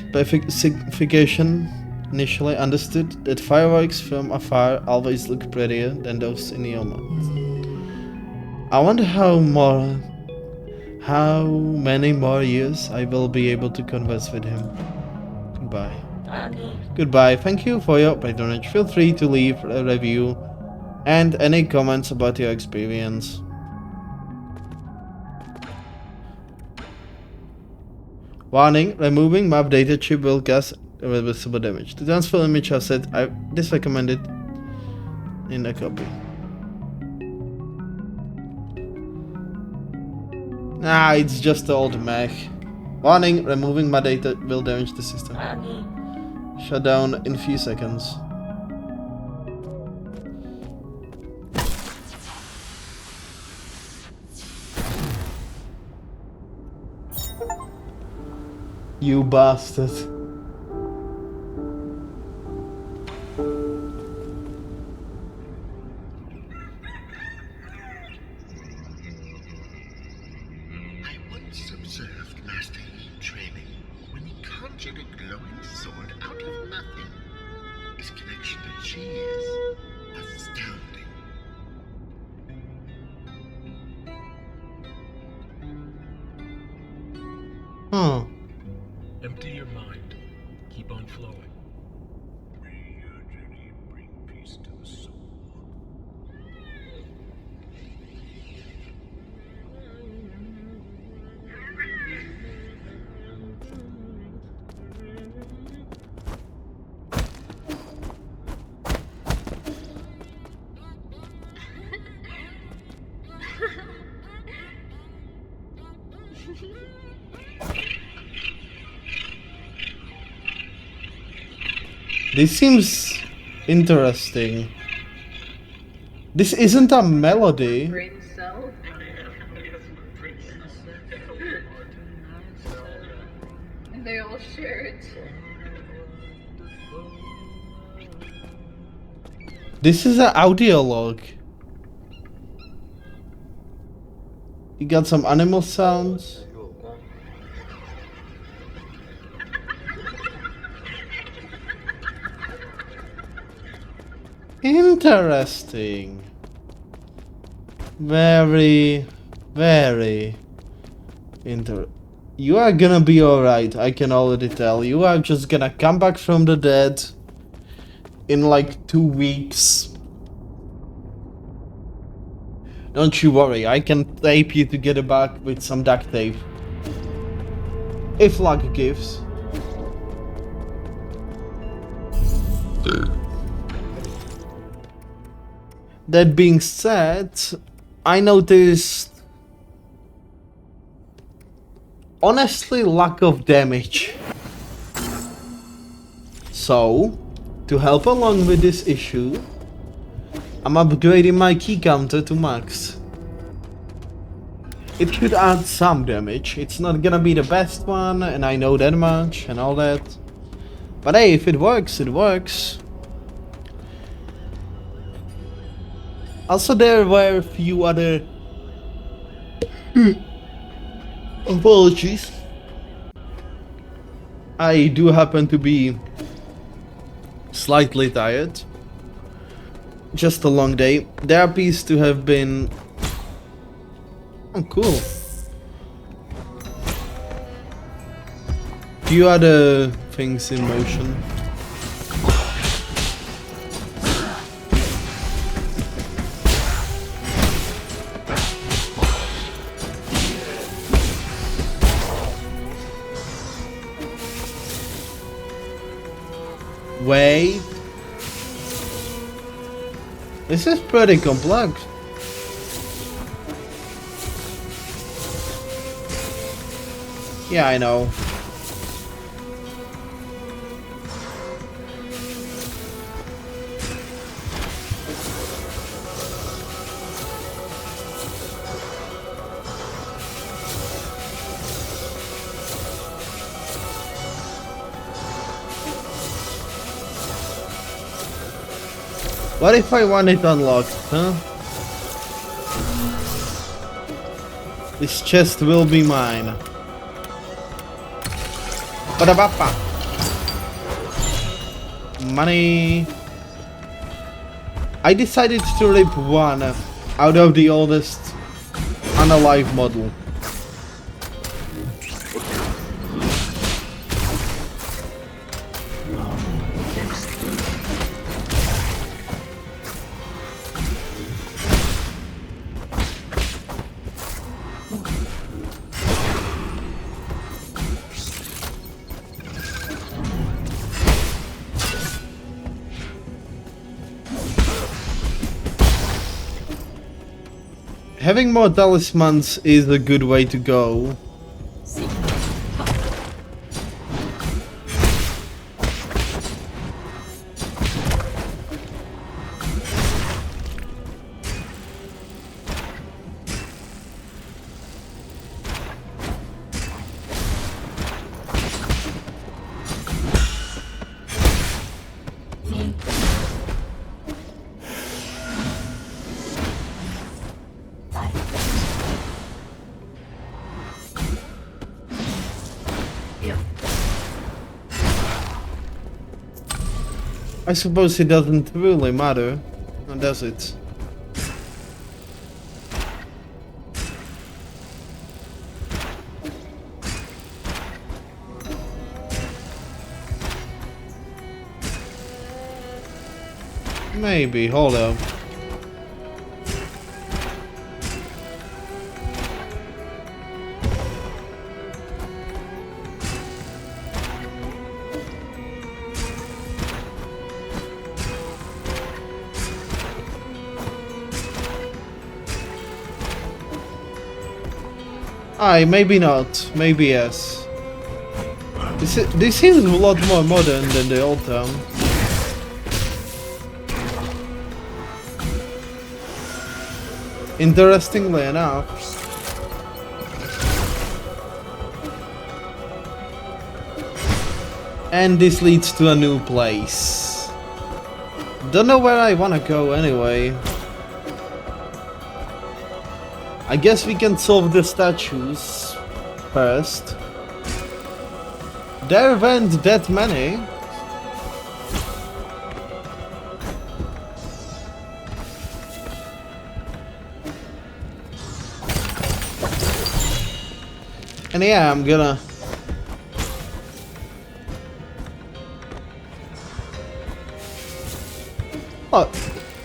Specification initially understood that fireworks from afar always look prettier than those in your mouth. I wonder how many more years I will be able to converse with him. Goodbye. Goodbye. Thank you for your patronage. Feel free to leave a review and any comments about your experience. Warning, removing map data chip will cause irreversible damage. To transfer image asset, I disrecommend it in a copy. Ah, it's just the old mech. Warning, removing my data will damage the system. Shut down in few seconds. You bastard. I once observed Master Yi training when he conjured a glowing sword out of nothing. His connection to cheese was astounding. Huh. Empty your mind. Keep on flowing. May your journey bring peace to the soul. This seems interesting. This isn't a melody. Brain cell. And they all share it. This is an audio log. You got some animal sounds. Interesting. Very You are gonna be alright, I can already tell. You are just gonna come back from the dead in like 2 weeks. Don't you worry, I can tape you together back with some duct tape. If luck gives. That being said, I noticed honestly lack of damage. So, to help along with this issue, I'm upgrading my key counter to max. It should add some damage. It's not gonna be the best one, and I know that much and all that. But hey, if it works, it works. Also, there were a few other Apologies. I do happen to be slightly tired. Just a long day. There appears to have been... Oh, cool. Few other things in motion. Wait. This is pretty complex. Yeah, I know. What if I want it unlocked, huh? This chest will be mine. Ba-da-ba-ba. Money. I decided to rip one out of the oldest unalive model. Having more talismans is a good way to go. I suppose it doesn't really matter, does it? Maybe, hold up. Aye, maybe not, maybe yes. This seems a lot more modern than the old town. Interestingly enough. And this leads to a new place. Don't know where I wanna go anyway. I guess we can solve the statues first. There weren't that many. And yeah, I'm gonna... Oh,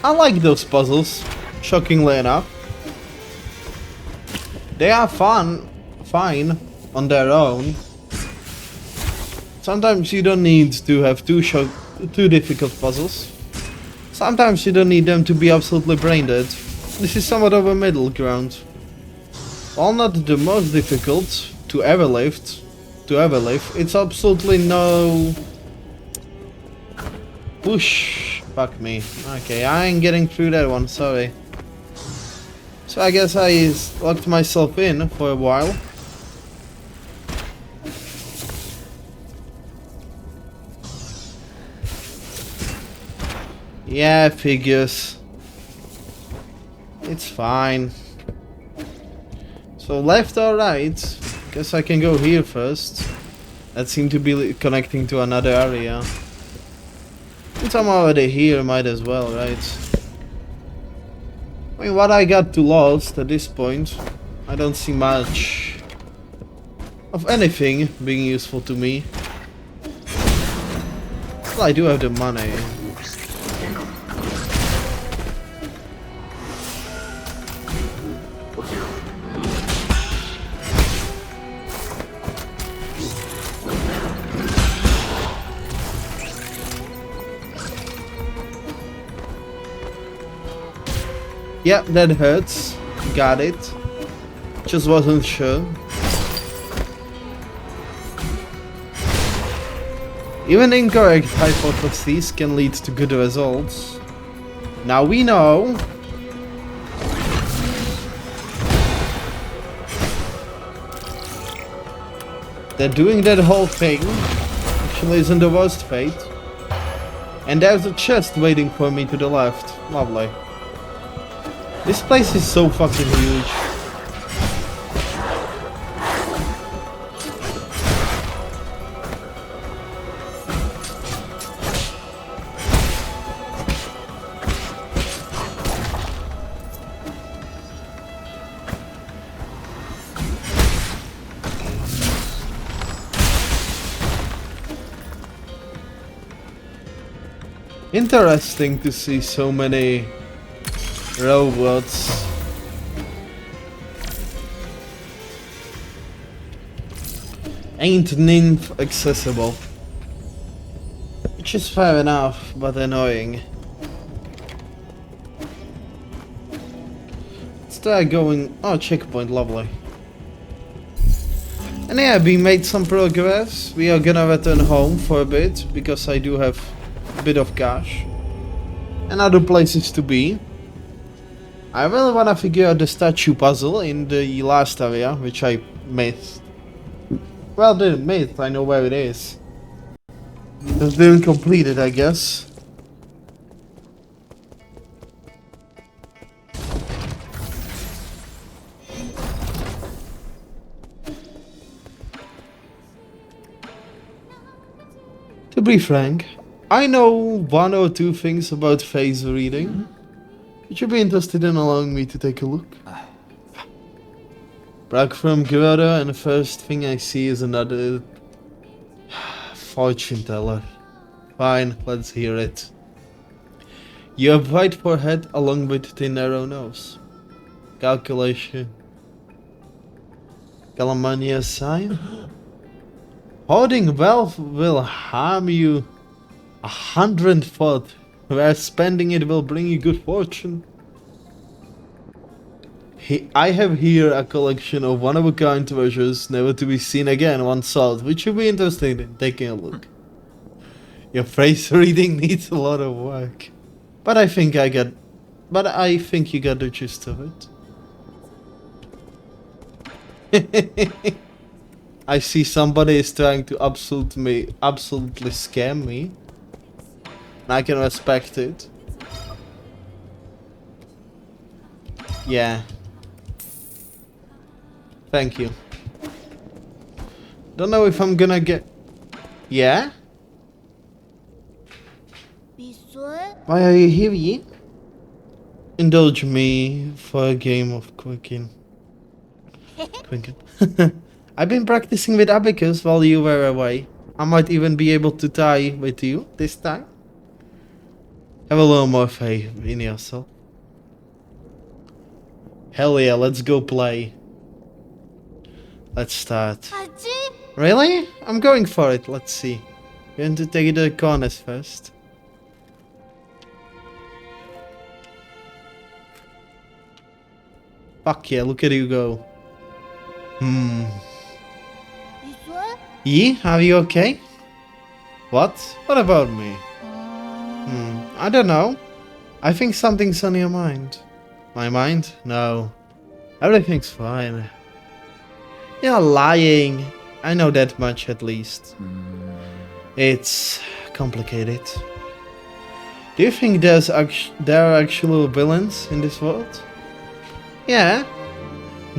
I like those puzzles, shockingly enough. They are fine on their own. Sometimes you don't need to have too difficult puzzles. Sometimes you don't need them to be absolutely brain dead. This is somewhat of a middle ground. While not the most difficult to ever live, it's absolutely no push. Fuck me. Okay, I ain't getting through that one, sorry. So I guess I locked myself in for a while. Yeah, figures. It's fine. So left or right? Guess I can go here first. That seemed to be connecting to another area. Since I'm already here, might as well, right? I mean, what I got to lost at this point, I don't see much of anything being useful to me. Well, I do have the money. Yeah, that hurts. Got it. Just wasn't sure. Even incorrect hypotheses can lead to good results. Now we know. That doing that whole thing actually isn't the worst fate. And there's a chest waiting for me to the left. Lovely. This place is so fucking huge. Interesting to see so many robots. Ain't nymph accessible. Which is fair enough, but annoying. Start going. Oh, checkpoint, lovely. And yeah, we made some progress. We are gonna return home for a bit, because I do have a bit of cash. And other places to be. I really wanna figure out the statue puzzle in the last area, which I missed. Well, didn't miss, I know where it is. Just didn't complete it, I guess. To be frank, I know one or two things about face reading. Would you be interested in allowing me to take a look? Back from Grotto, and the first thing I see is another fortune teller. Fine, let's hear it. You have white forehead along with the narrow nose. Calculation. Calamania sign? Hoarding wealth will harm you 100-fold, where spending it will bring you good fortune. I have here a collection of one-of-a-kind treasures, never to be seen again, once sold, which you'll be interested in taking a look. Your face reading needs a lot of work, but I think you got the gist of it. I see somebody is trying to absolutely scam me. I can respect it. Yeah. Thank you. Don't know if I'm gonna get... Yeah? Why are you here, Yi? Indulge me for a game of Quicken. I've been practicing with abacus while you were away. I might even be able to tie with you this time. Have a little more faith in yourself. Hell yeah, let's go play. Let's start. Really? I'm going for it, let's see. Going to take the corners first. Fuck yeah, look at you go. Yi, are you okay? What? What about me? I don't know. I think something's on your mind. My mind? No. Everything's fine. You're lying. I know that much at least. It's complicated. Do you think there are actual villains in this world? Yeah.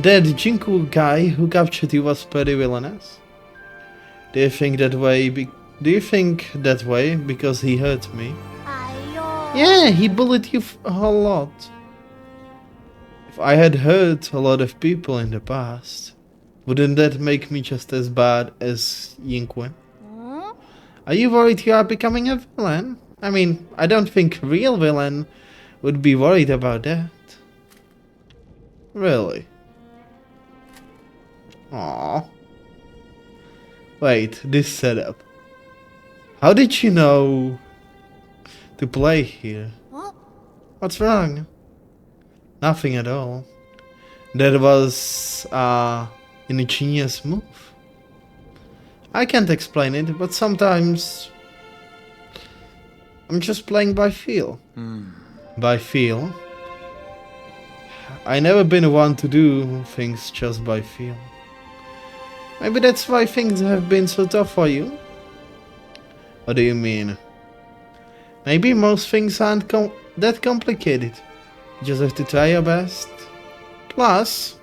That Jinku guy who captured you was pretty villainous. Do you think that way? Do you think that way because he hurt me? Yeah, he bullied you a whole lot. If I had hurt a lot of people in the past, wouldn't that make me just as bad as Yinkwen? Are you worried you are becoming a villain? I mean, I don't think real villain would be worried about that. Really? Aww. Wait, this setup. How did you know to play here? What's wrong? Nothing at all. That was an ingenious move. I can't explain it, but sometimes I'm just playing by feel. By feel? I never been one to do things just by feel. Maybe that's why things have been so tough for you? What do you mean? Maybe most things aren't that complicated. You just have to try your best. Plus,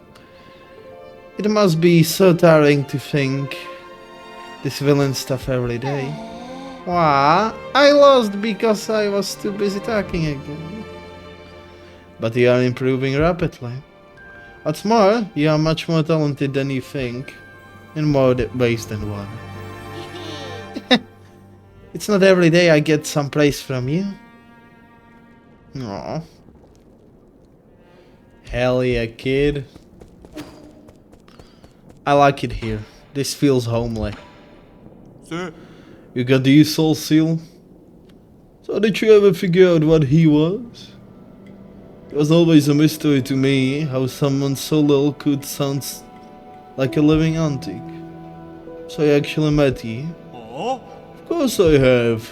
it must be so tiring to think this villain stuff every day. Wah, I lost because I was too busy talking again. But you are improving rapidly. What's more, you are much more talented than you think. In more ways than one. It's not every day I get some praise from you. Aww. Hell yeah, kid. I like it here. This feels homely. Sir? You got the soul seal? So did you ever figure out what he was? It was always a mystery to me how someone so little could sound like a living antique. So I actually met you? Oh? Of course I have.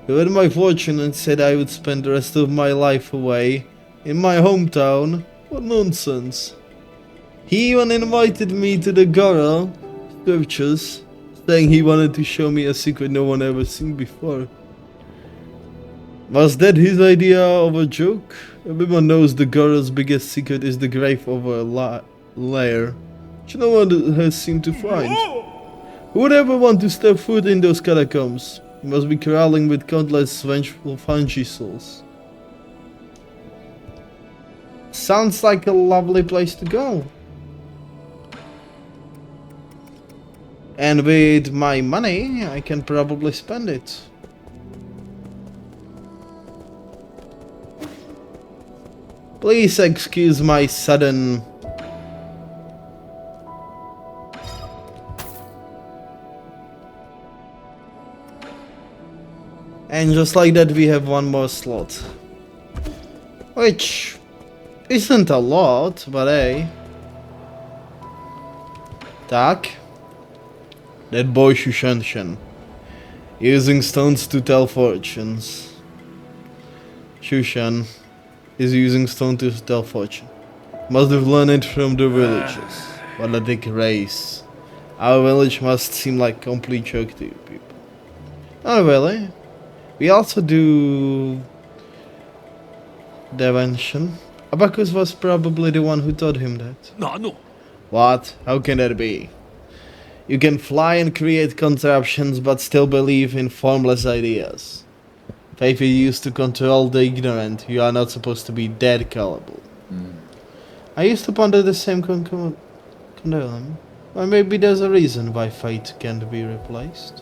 You had my fortune and said I would spend the rest of my life away in my hometown. What nonsense. He even invited me to the Gora scriptures, saying he wanted to show me a secret no one ever seen before. Was that his idea of a joke? Everyone knows the Gora's biggest secret is the grave of a lair, which no one has seemed to find. Who would ever want to step foot in those catacombs? You must be crawling with countless vengeful fungi souls. Sounds like a lovely place to go. And with my money, I can probably spend it. Please excuse my sudden... And just like that we have one more slot. Which isn't a lot, but hey. Tak. That boy Shushanshan. Using stones to tell fortunes. Shushan is using stone to tell fortune. Must have learned it from the villagers. What a dick race. Our village must seem like complete joke to you people. Oh really? We also do dimension. Abacus was probably the one who taught him that. No. What? How can that be? You can fly and create contraptions but still believe in formless ideas. Faith is used to control the ignorant. You are not supposed to be that gullible. I used to ponder the same conundrum. Or maybe there's a reason why fate can't be replaced.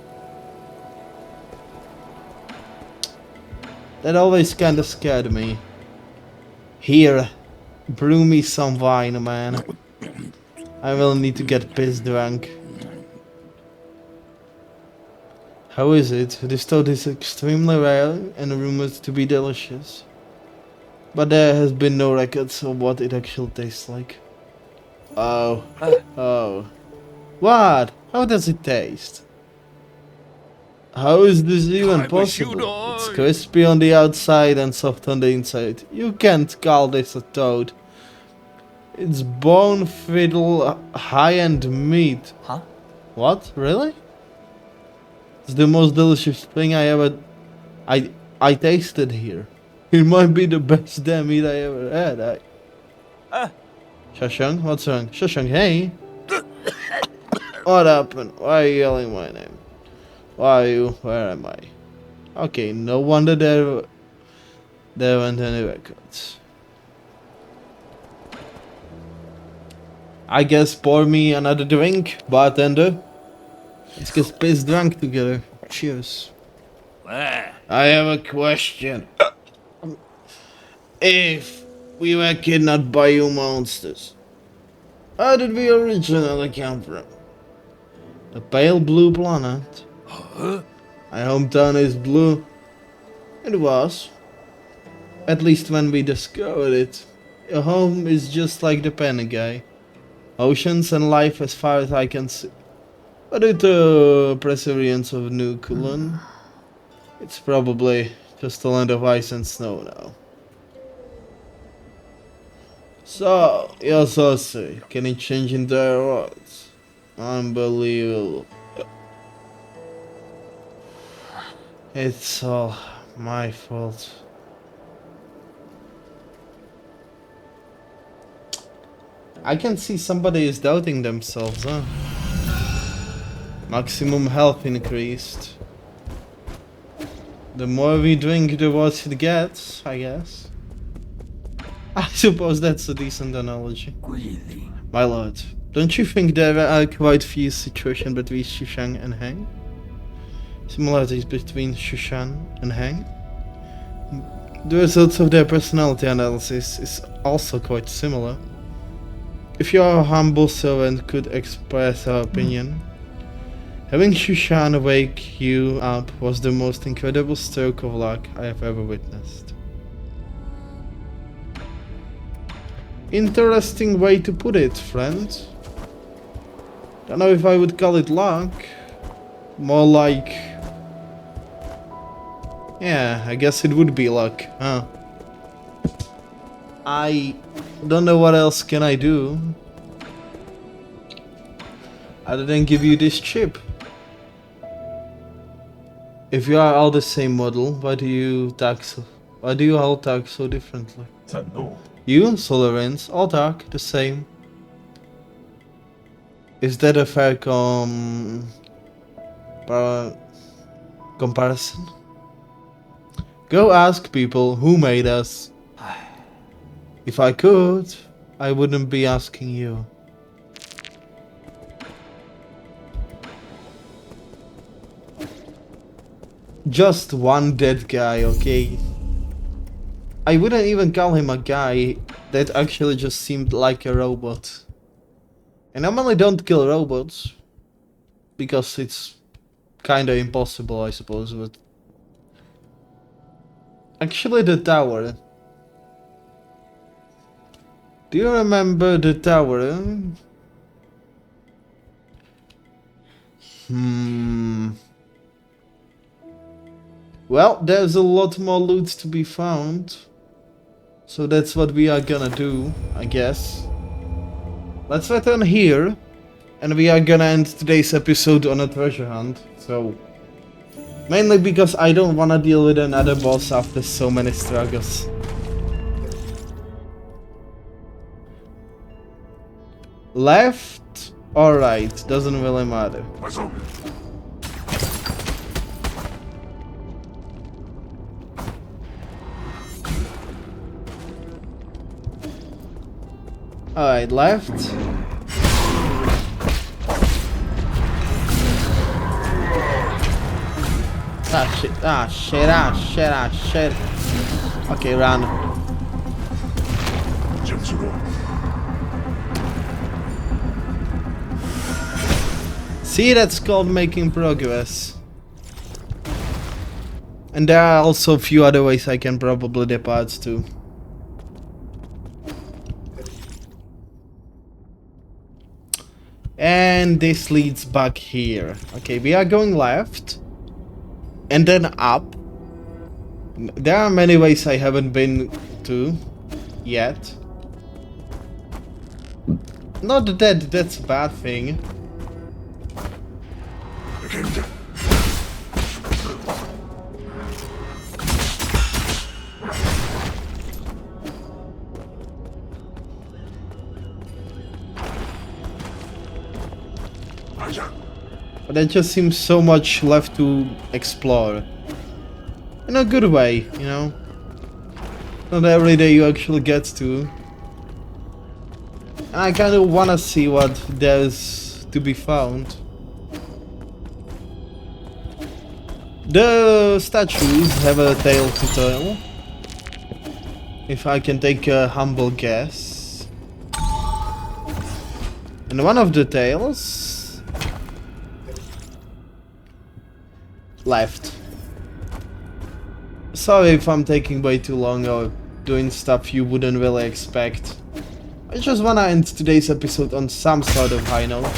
That always kinda scared me. Here, brew me some wine, man. I will need to get pissed drunk. How is it? This toad is extremely rare and rumored to be delicious. But there has been no records of what it actually tastes like. Oh. Oh. What? How does it taste? How is this even possible? It's crispy on the outside and soft on the inside. You can't call this a toad. It's bone fiddle high-end meat. Huh? What? Really? It's the most delicious thing I tasted here. It might be the best damn meat I ever had. Shashang, what's wrong? Shashang, hey! What happened? Why are you yelling my name? Why are you? Where am I? Okay, no wonder there weren't any records. I guess pour me another drink, bartender. Let's get pissed drunk together. Cheers. I have a question. If we were kidnapped by you monsters, how did we originally come from? The pale blue planet. My hometown is blue. It was. At least when we discovered it. Your home is just like the penny guy. Oceans and life as far as I can see. But with the perseverance of New Kulun, it's probably just a land of ice and snow now. So, you're so sick. Can you change into their words? Unbelievable. It's all my fault. I can see somebody is doubting themselves, huh? Maximum health increased. The more we drink, the worse it gets, I guess. I suppose that's a decent analogy. My lord, don't you think there are quite few situations between Shushan and Hang? Similarities between Shushan and Hang? The results of their personality analysis is also quite similar. If your humble servant could express her opinion, having Shushan wake you up was the most incredible stroke of luck I have ever witnessed. Interesting way to put it, friend. Don't know if I would call it luck. More like... yeah, I guess it would be luck, huh? I don't know what else can I do other than give you this chip. If you are all the same model, why do you all talk so differently? You, Solarans, all talk the same. Is that a fair comparison? Go ask people who made us. If I could, I wouldn't be asking you. Just one dead guy, okay? I wouldn't even call him a guy. That actually just seemed like a robot. I normally don't kill robots, because it's kinda impossible, I suppose, but... actually, the tower. Do you remember the tower? Well, there's a lot more loot to be found. So that's what we are gonna do, I guess. Let's return here. And we are gonna end today's episode on a treasure hunt. So... mainly because I don't wanna deal with another boss after so many struggles. Left or right, doesn't really matter. Alright, left. Ah shit, ah shit, ah shit, ah shit. Okay, run. See, that's called making progress. And there are also a few other ways I can probably depart to. And this leads back here. Okay, we are going left. And then up. There are many ways I haven't been to yet. Not that that's a bad thing. But there just seems so much left to explore. In a good way, you know? Not every day you actually get to. And I kind of want to see what there's to be found. The statues have a tale to tell. If I can take a humble guess. And one of the tales left. Sorry if I'm taking way too long or doing stuff you wouldn't really expect. I just wanna end today's episode on some sort of high note.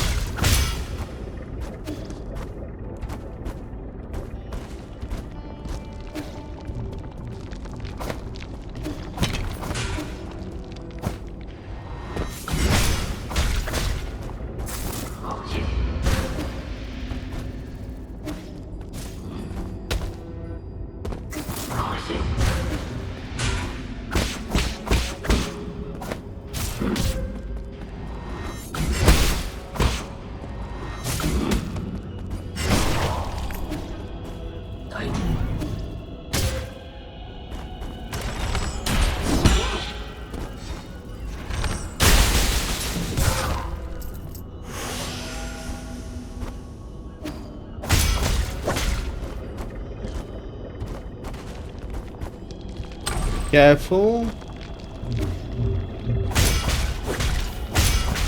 Careful.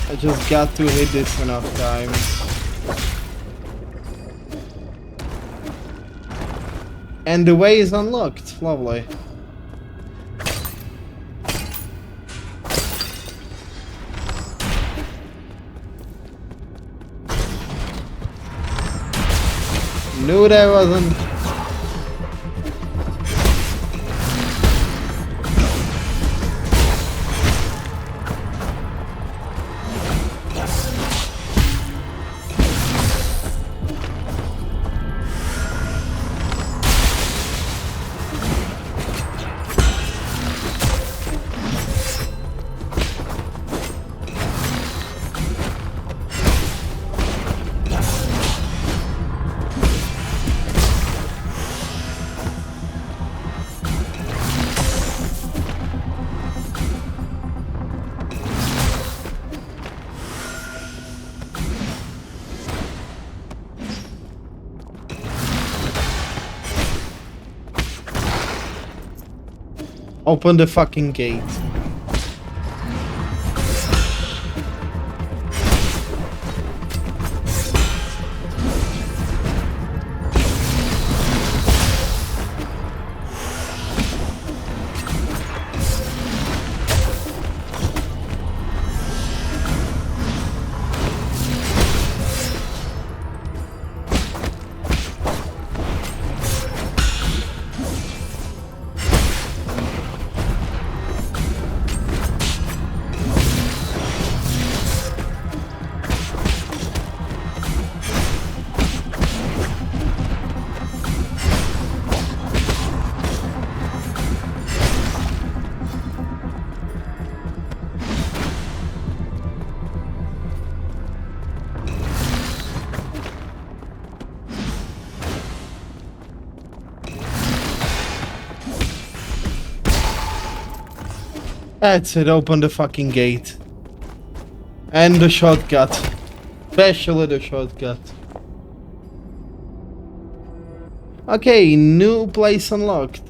I just got to hit this enough times. And the way is unlocked. Lovely. Knew there wasn't. Open the fucking gate. That's it, open the fucking gate. And the shortcut. Especially the shortcut. Okay, new place unlocked.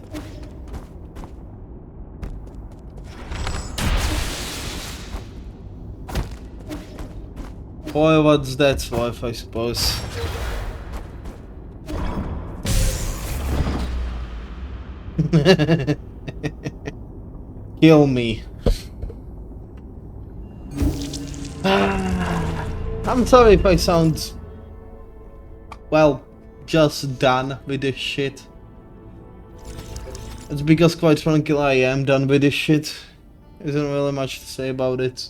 Boy, what's that worth, I suppose. Kill me. I'm sorry if I sound, well, just done with this shit. It's because quite frankly I am done with this shit. Isn't really much to say about it.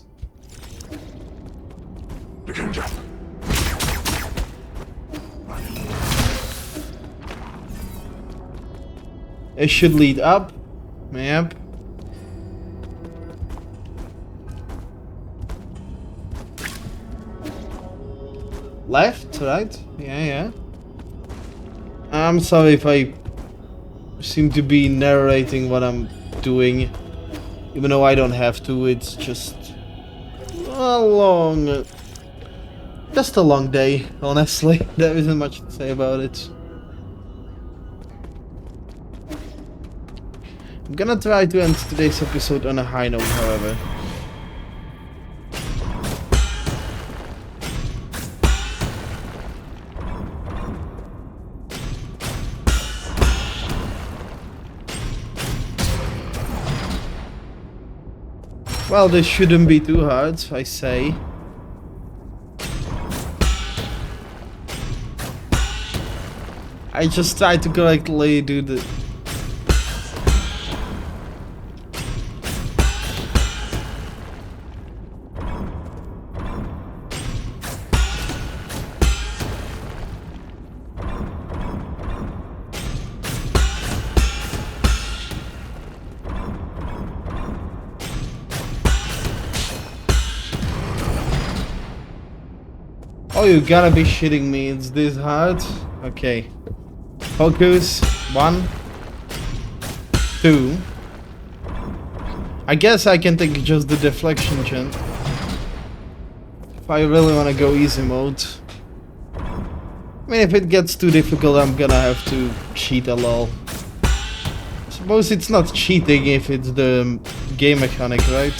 It should lead up. Yep. Left, right? Yeah, yeah. I'm sorry if I seem to be narrating what I'm doing. Even though I don't have to, it's just a long... Just a long day, honestly. There isn't much to say about it. I'm gonna try to end today's episode on a high note, however. Well, this shouldn't be too hard, I say. I just tried to correctly do the... Oh, you gotta be shitting me, it's this hard? Okay. Focus. 1, 2. I guess I can take just the deflection gen. If I really wanna go easy mode. I mean, if it gets too difficult, I'm gonna have to cheat a little. Suppose it's not cheating if it's the game mechanic, right?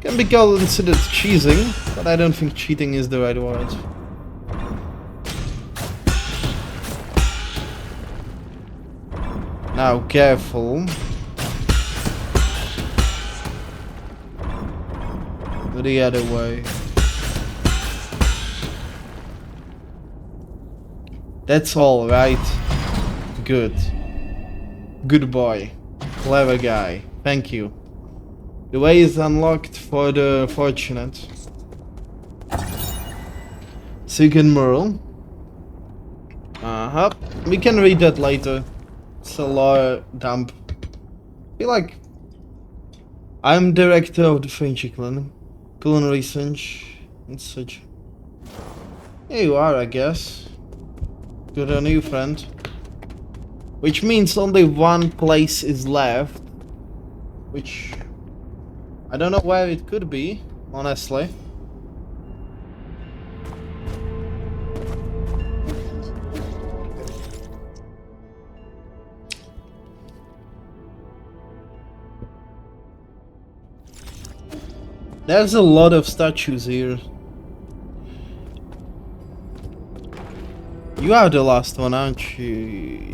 Can be considered cheesing, but I don't think cheating is the right word. Now, careful. Go the other way. That's all, right? Good. Good boy. Clever guy. Thank you. The way is unlocked for the fortunate. Second Merle. Uh-huh. We can read that later. It's a lore dump. I feel like I'm director of the French clan. Culinary research and such. Here you are, I guess. Good on you, friend. Which means only one place is left. Which... I don't know where it could be, honestly. There's a lot of statues here. You are the last one, aren't you?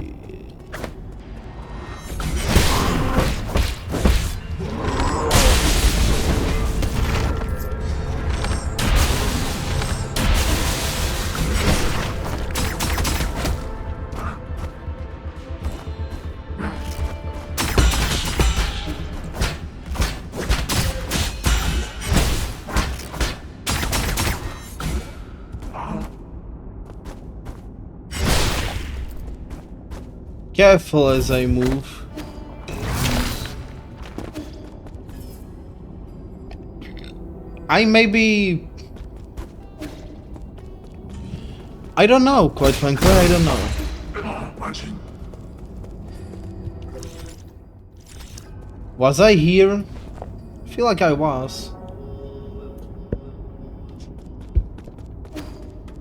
Careful as I move. I maybe... I don't know, quite frankly, I don't know. Was I here? I feel like I was.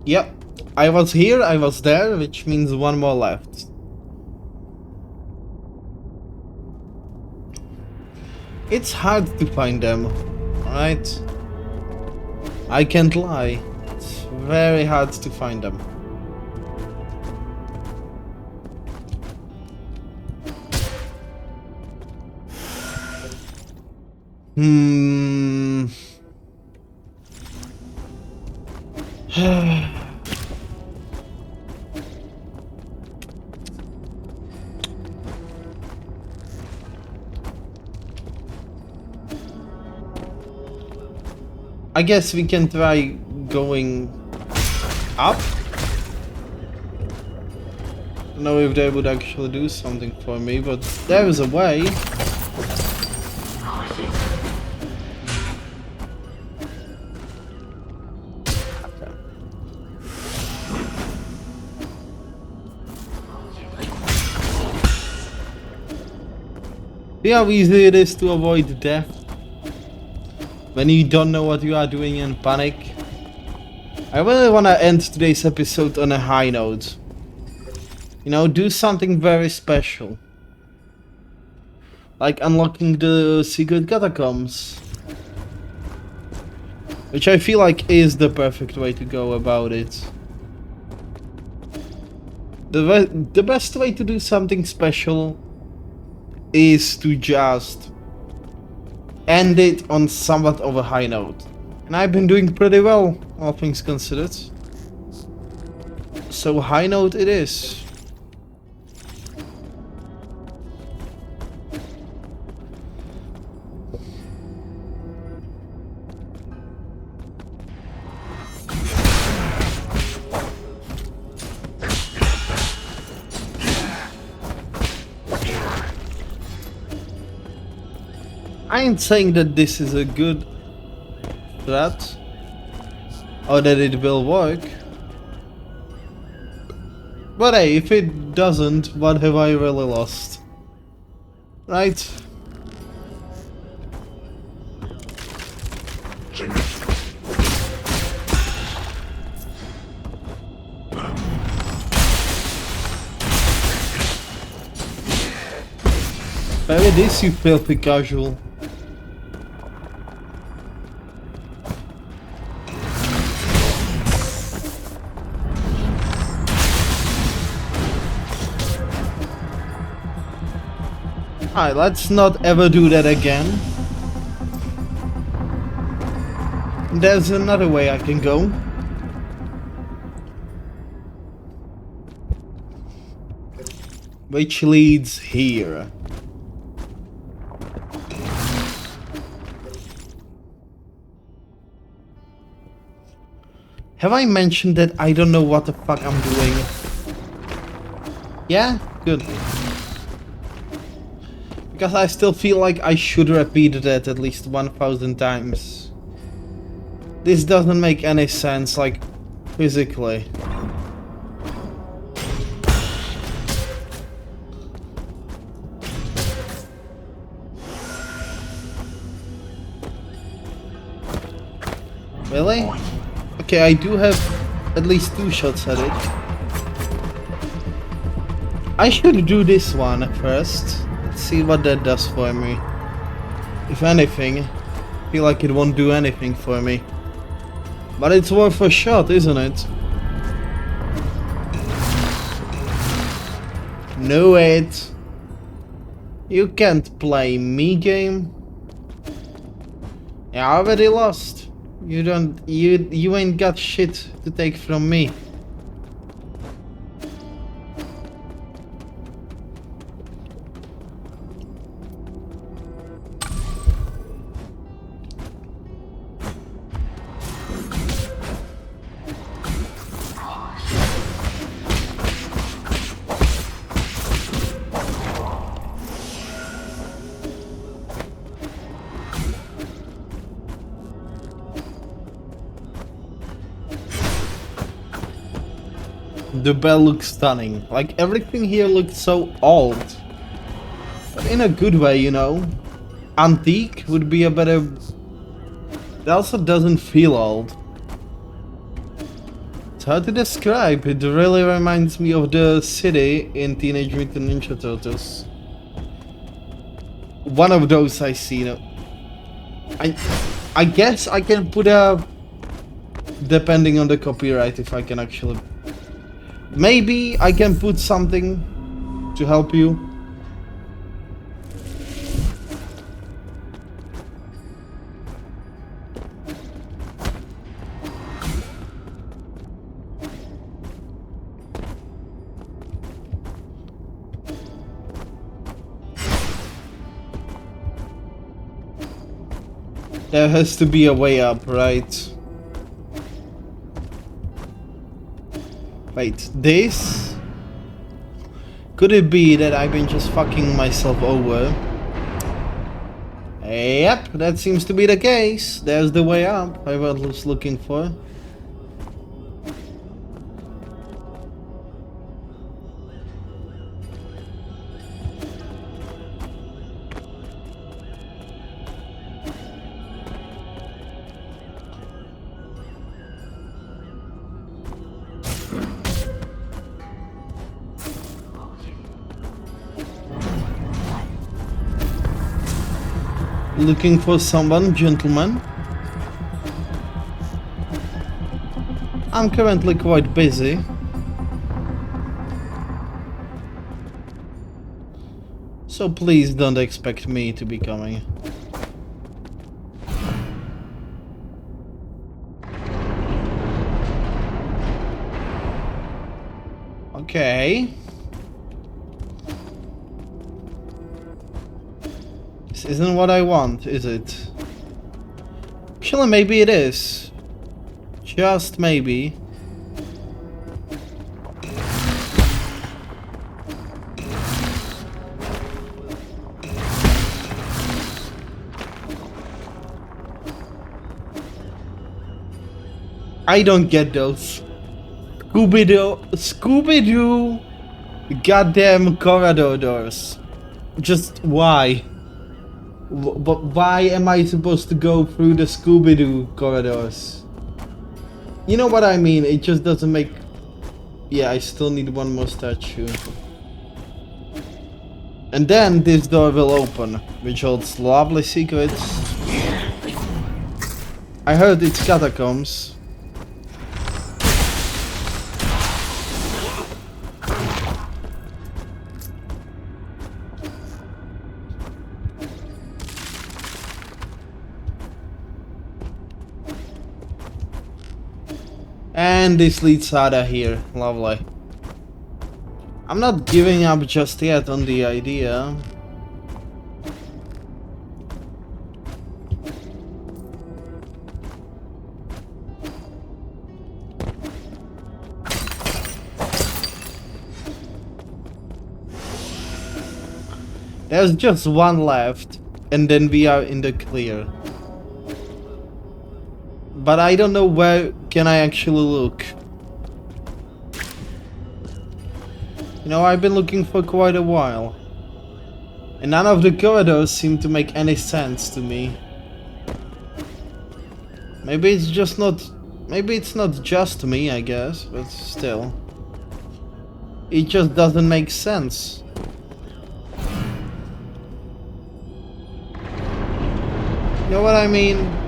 Yep, I was here, I was there, which means one more left. It's hard to find them, right? I can't lie. It's very hard to find them. I guess we can try going up. Don't know if they would actually do something for me, but there is a way. See how easy it is to avoid death? When you don't know what you are doing and panic? I really want to end today's episode on a high note. You know, do something very special. Like unlocking the secret catacombs. Which I feel like is the perfect way to go about it. The best way to do something special is to just end it on somewhat of a high note. And I've been doing pretty well, all things considered. So high note it is. I ain't saying that this is a good threat or that it will work. But hey, if it doesn't, what have I really lost? Right? Bury this, you filthy casual. Alright, let's not ever do that again. There's another way I can go. Which leads here. Have I mentioned that I don't know what the fuck I'm doing? Yeah? Good. Because I still feel like I should repeat that at least 1000 times. This doesn't make any sense, like, physically. Really? Okay, I do have at least 2 shots at it. I should do this one first. Let's see what that does for me. If anything, I feel like it won't do anything for me. But it's worth a shot, isn't it? No it. You can't play me game. I already lost. You ain't got shit to take from me. The bell looks stunning. Like, everything here looks so old. But in a good way, you know. Antique would be a better... It also doesn't feel old. It's hard to describe. It really reminds me of the city in Teenage Mutant Ninja Turtles. One of those I see. I guess I can put a... Depending on the copyright, if I can actually... Maybe I can put something to help you. There has to be a way up, right? Wait, this? Could it be that I've been just fucking myself over? Yep, that seems to be the case. There's the way up I was looking for. Looking for someone, gentlemen? I'm currently quite busy. So please don't expect me to be coming. Okay. This isn't what I want, is it? Actually, maybe it is. Just maybe. I don't get those. Scooby-Doo goddamn corridor doors. Just why? But why am I supposed to go through the Scooby-Doo corridors? You know what I mean, it just doesn't make... Yeah, I still need one more statue. And then this door will open, which holds lovely secrets. I heard it's catacombs. And this leads out of here. Lovely. I'm not giving up just yet on the idea. There's just one left, and then we are in the clear. But I don't know where can I actually look. You know, I've been looking for quite a while. And none of the corridors seem to make any sense to me. Maybe it's just not... Maybe it's not just me, I guess, but still. It just doesn't make sense. You know what I mean?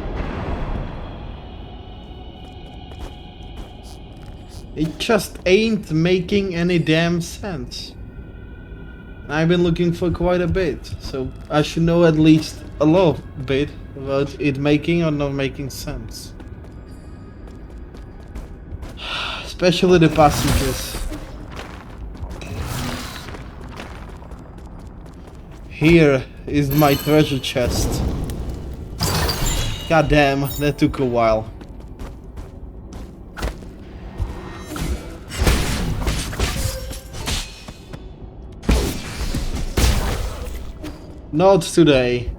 It just ain't making any damn sense. I've been looking for quite a bit, so I should know at least a little bit about it making or not making sense. Especially the passages. Here is my treasure chest. God damn, that took a while. Not today.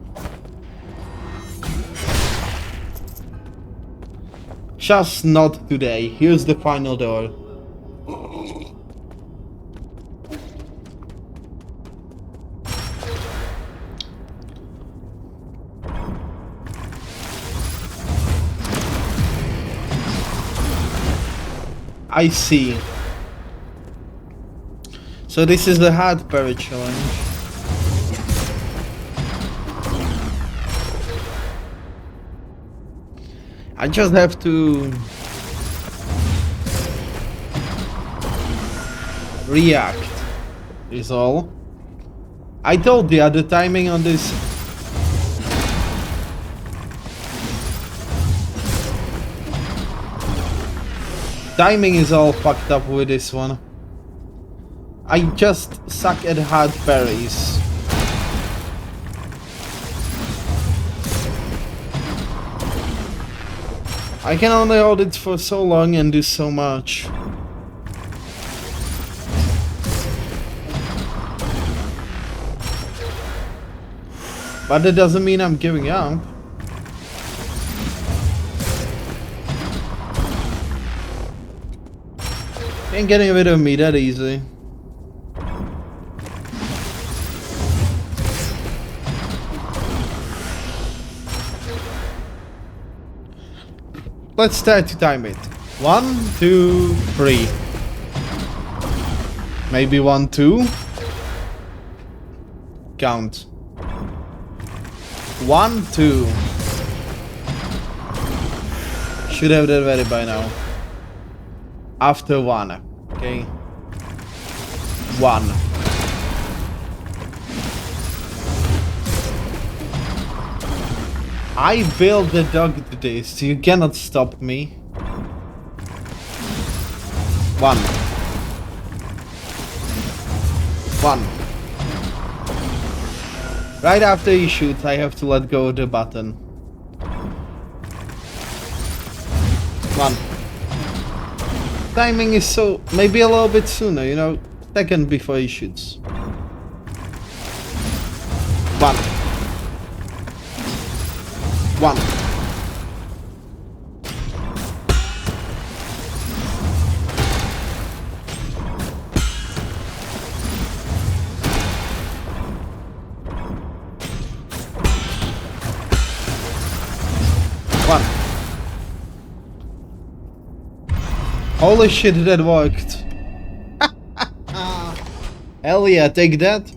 Just not today. Here's the final door. I see. So this is the hard parry challenge. I just have to react, is all. I told you the timing on this timing is all fucked up with this one. I just suck at hard parries. I can only hold it for so long and do so much. But that doesn't mean I'm giving up. Ain't getting rid of me that easy. Let's try to time it. 1, 2, 3. Maybe 1, 2. Count. 1, 2. Should have that ready by now. After 1. Okay. 1. I built the dog to this. You cannot stop me. 1. 1. Right after he shoots, I have to let go of the button. 1. Timing is so... maybe a little bit sooner, you know? Second before he shoots. 1. 1. Holy shit, that worked. Hell yeah, take that.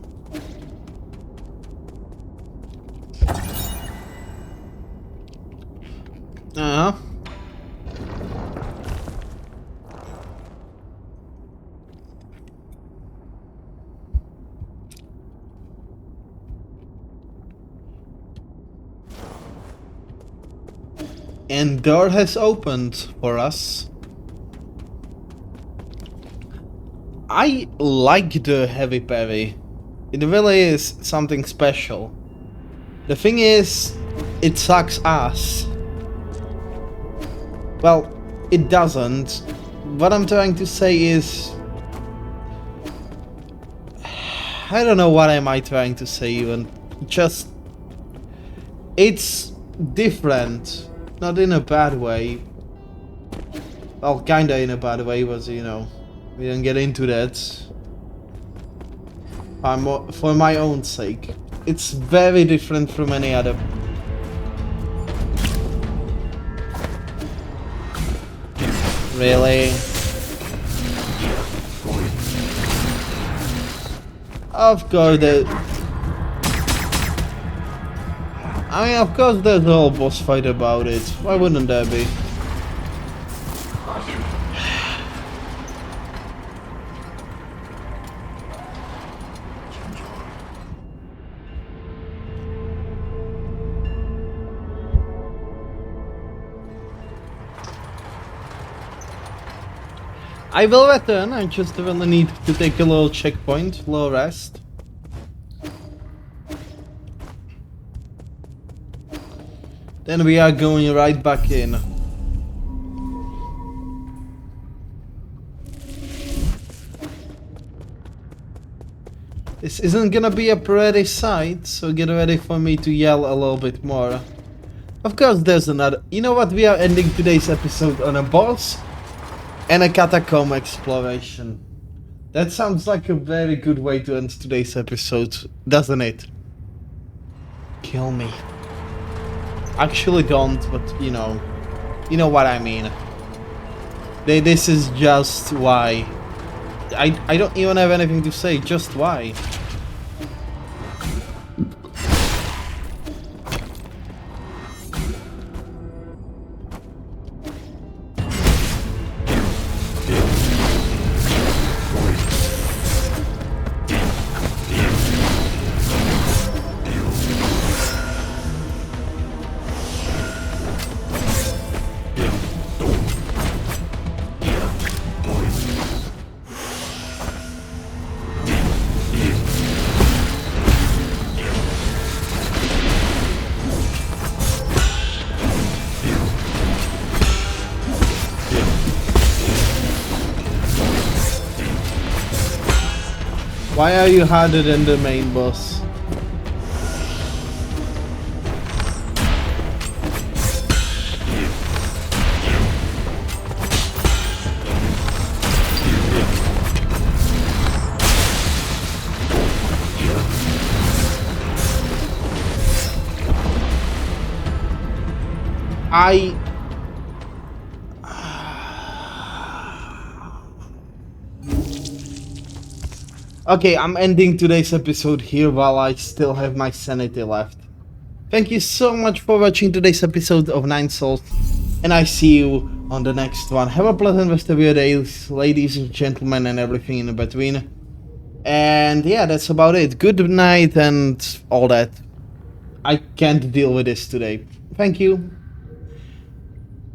Uh-huh. And door has opened for us. I like the heavy parry. It really is something special. The thing is, it sucks ass. Well, it doesn't. What I'm trying to say is... I don't know what am I trying to say even. Just... it's different. Not in a bad way. Well, kinda in a bad way, but you know... we don't get into that. For my own sake. It's very different from any other. Really? Of course I mean, of course there's a whole boss fight about it. Why wouldn't there be? I will return, I just really need to take a little checkpoint, a little rest. Then we are going right back in. This isn't gonna be a pretty sight, so get ready for me to yell a little bit more. Of course there's another... you know what, we are ending today's episode on a boss and a catacomb exploration. That sounds like a very good way to end today's episode, doesn't it? Kill me. Actually don't, but you know what I mean. This is just why. I don't even have anything to say, just why. Why are you harder than the main boss? Okay, I'm ending today's episode here while I still have my sanity left. Thank you so much for watching today's episode of Nine Souls, and I see you on the next one. Have a pleasant rest of your days, ladies and gentlemen, and everything in between. And yeah, that's about it. Good night and all that. I can't deal with this today. Thank you.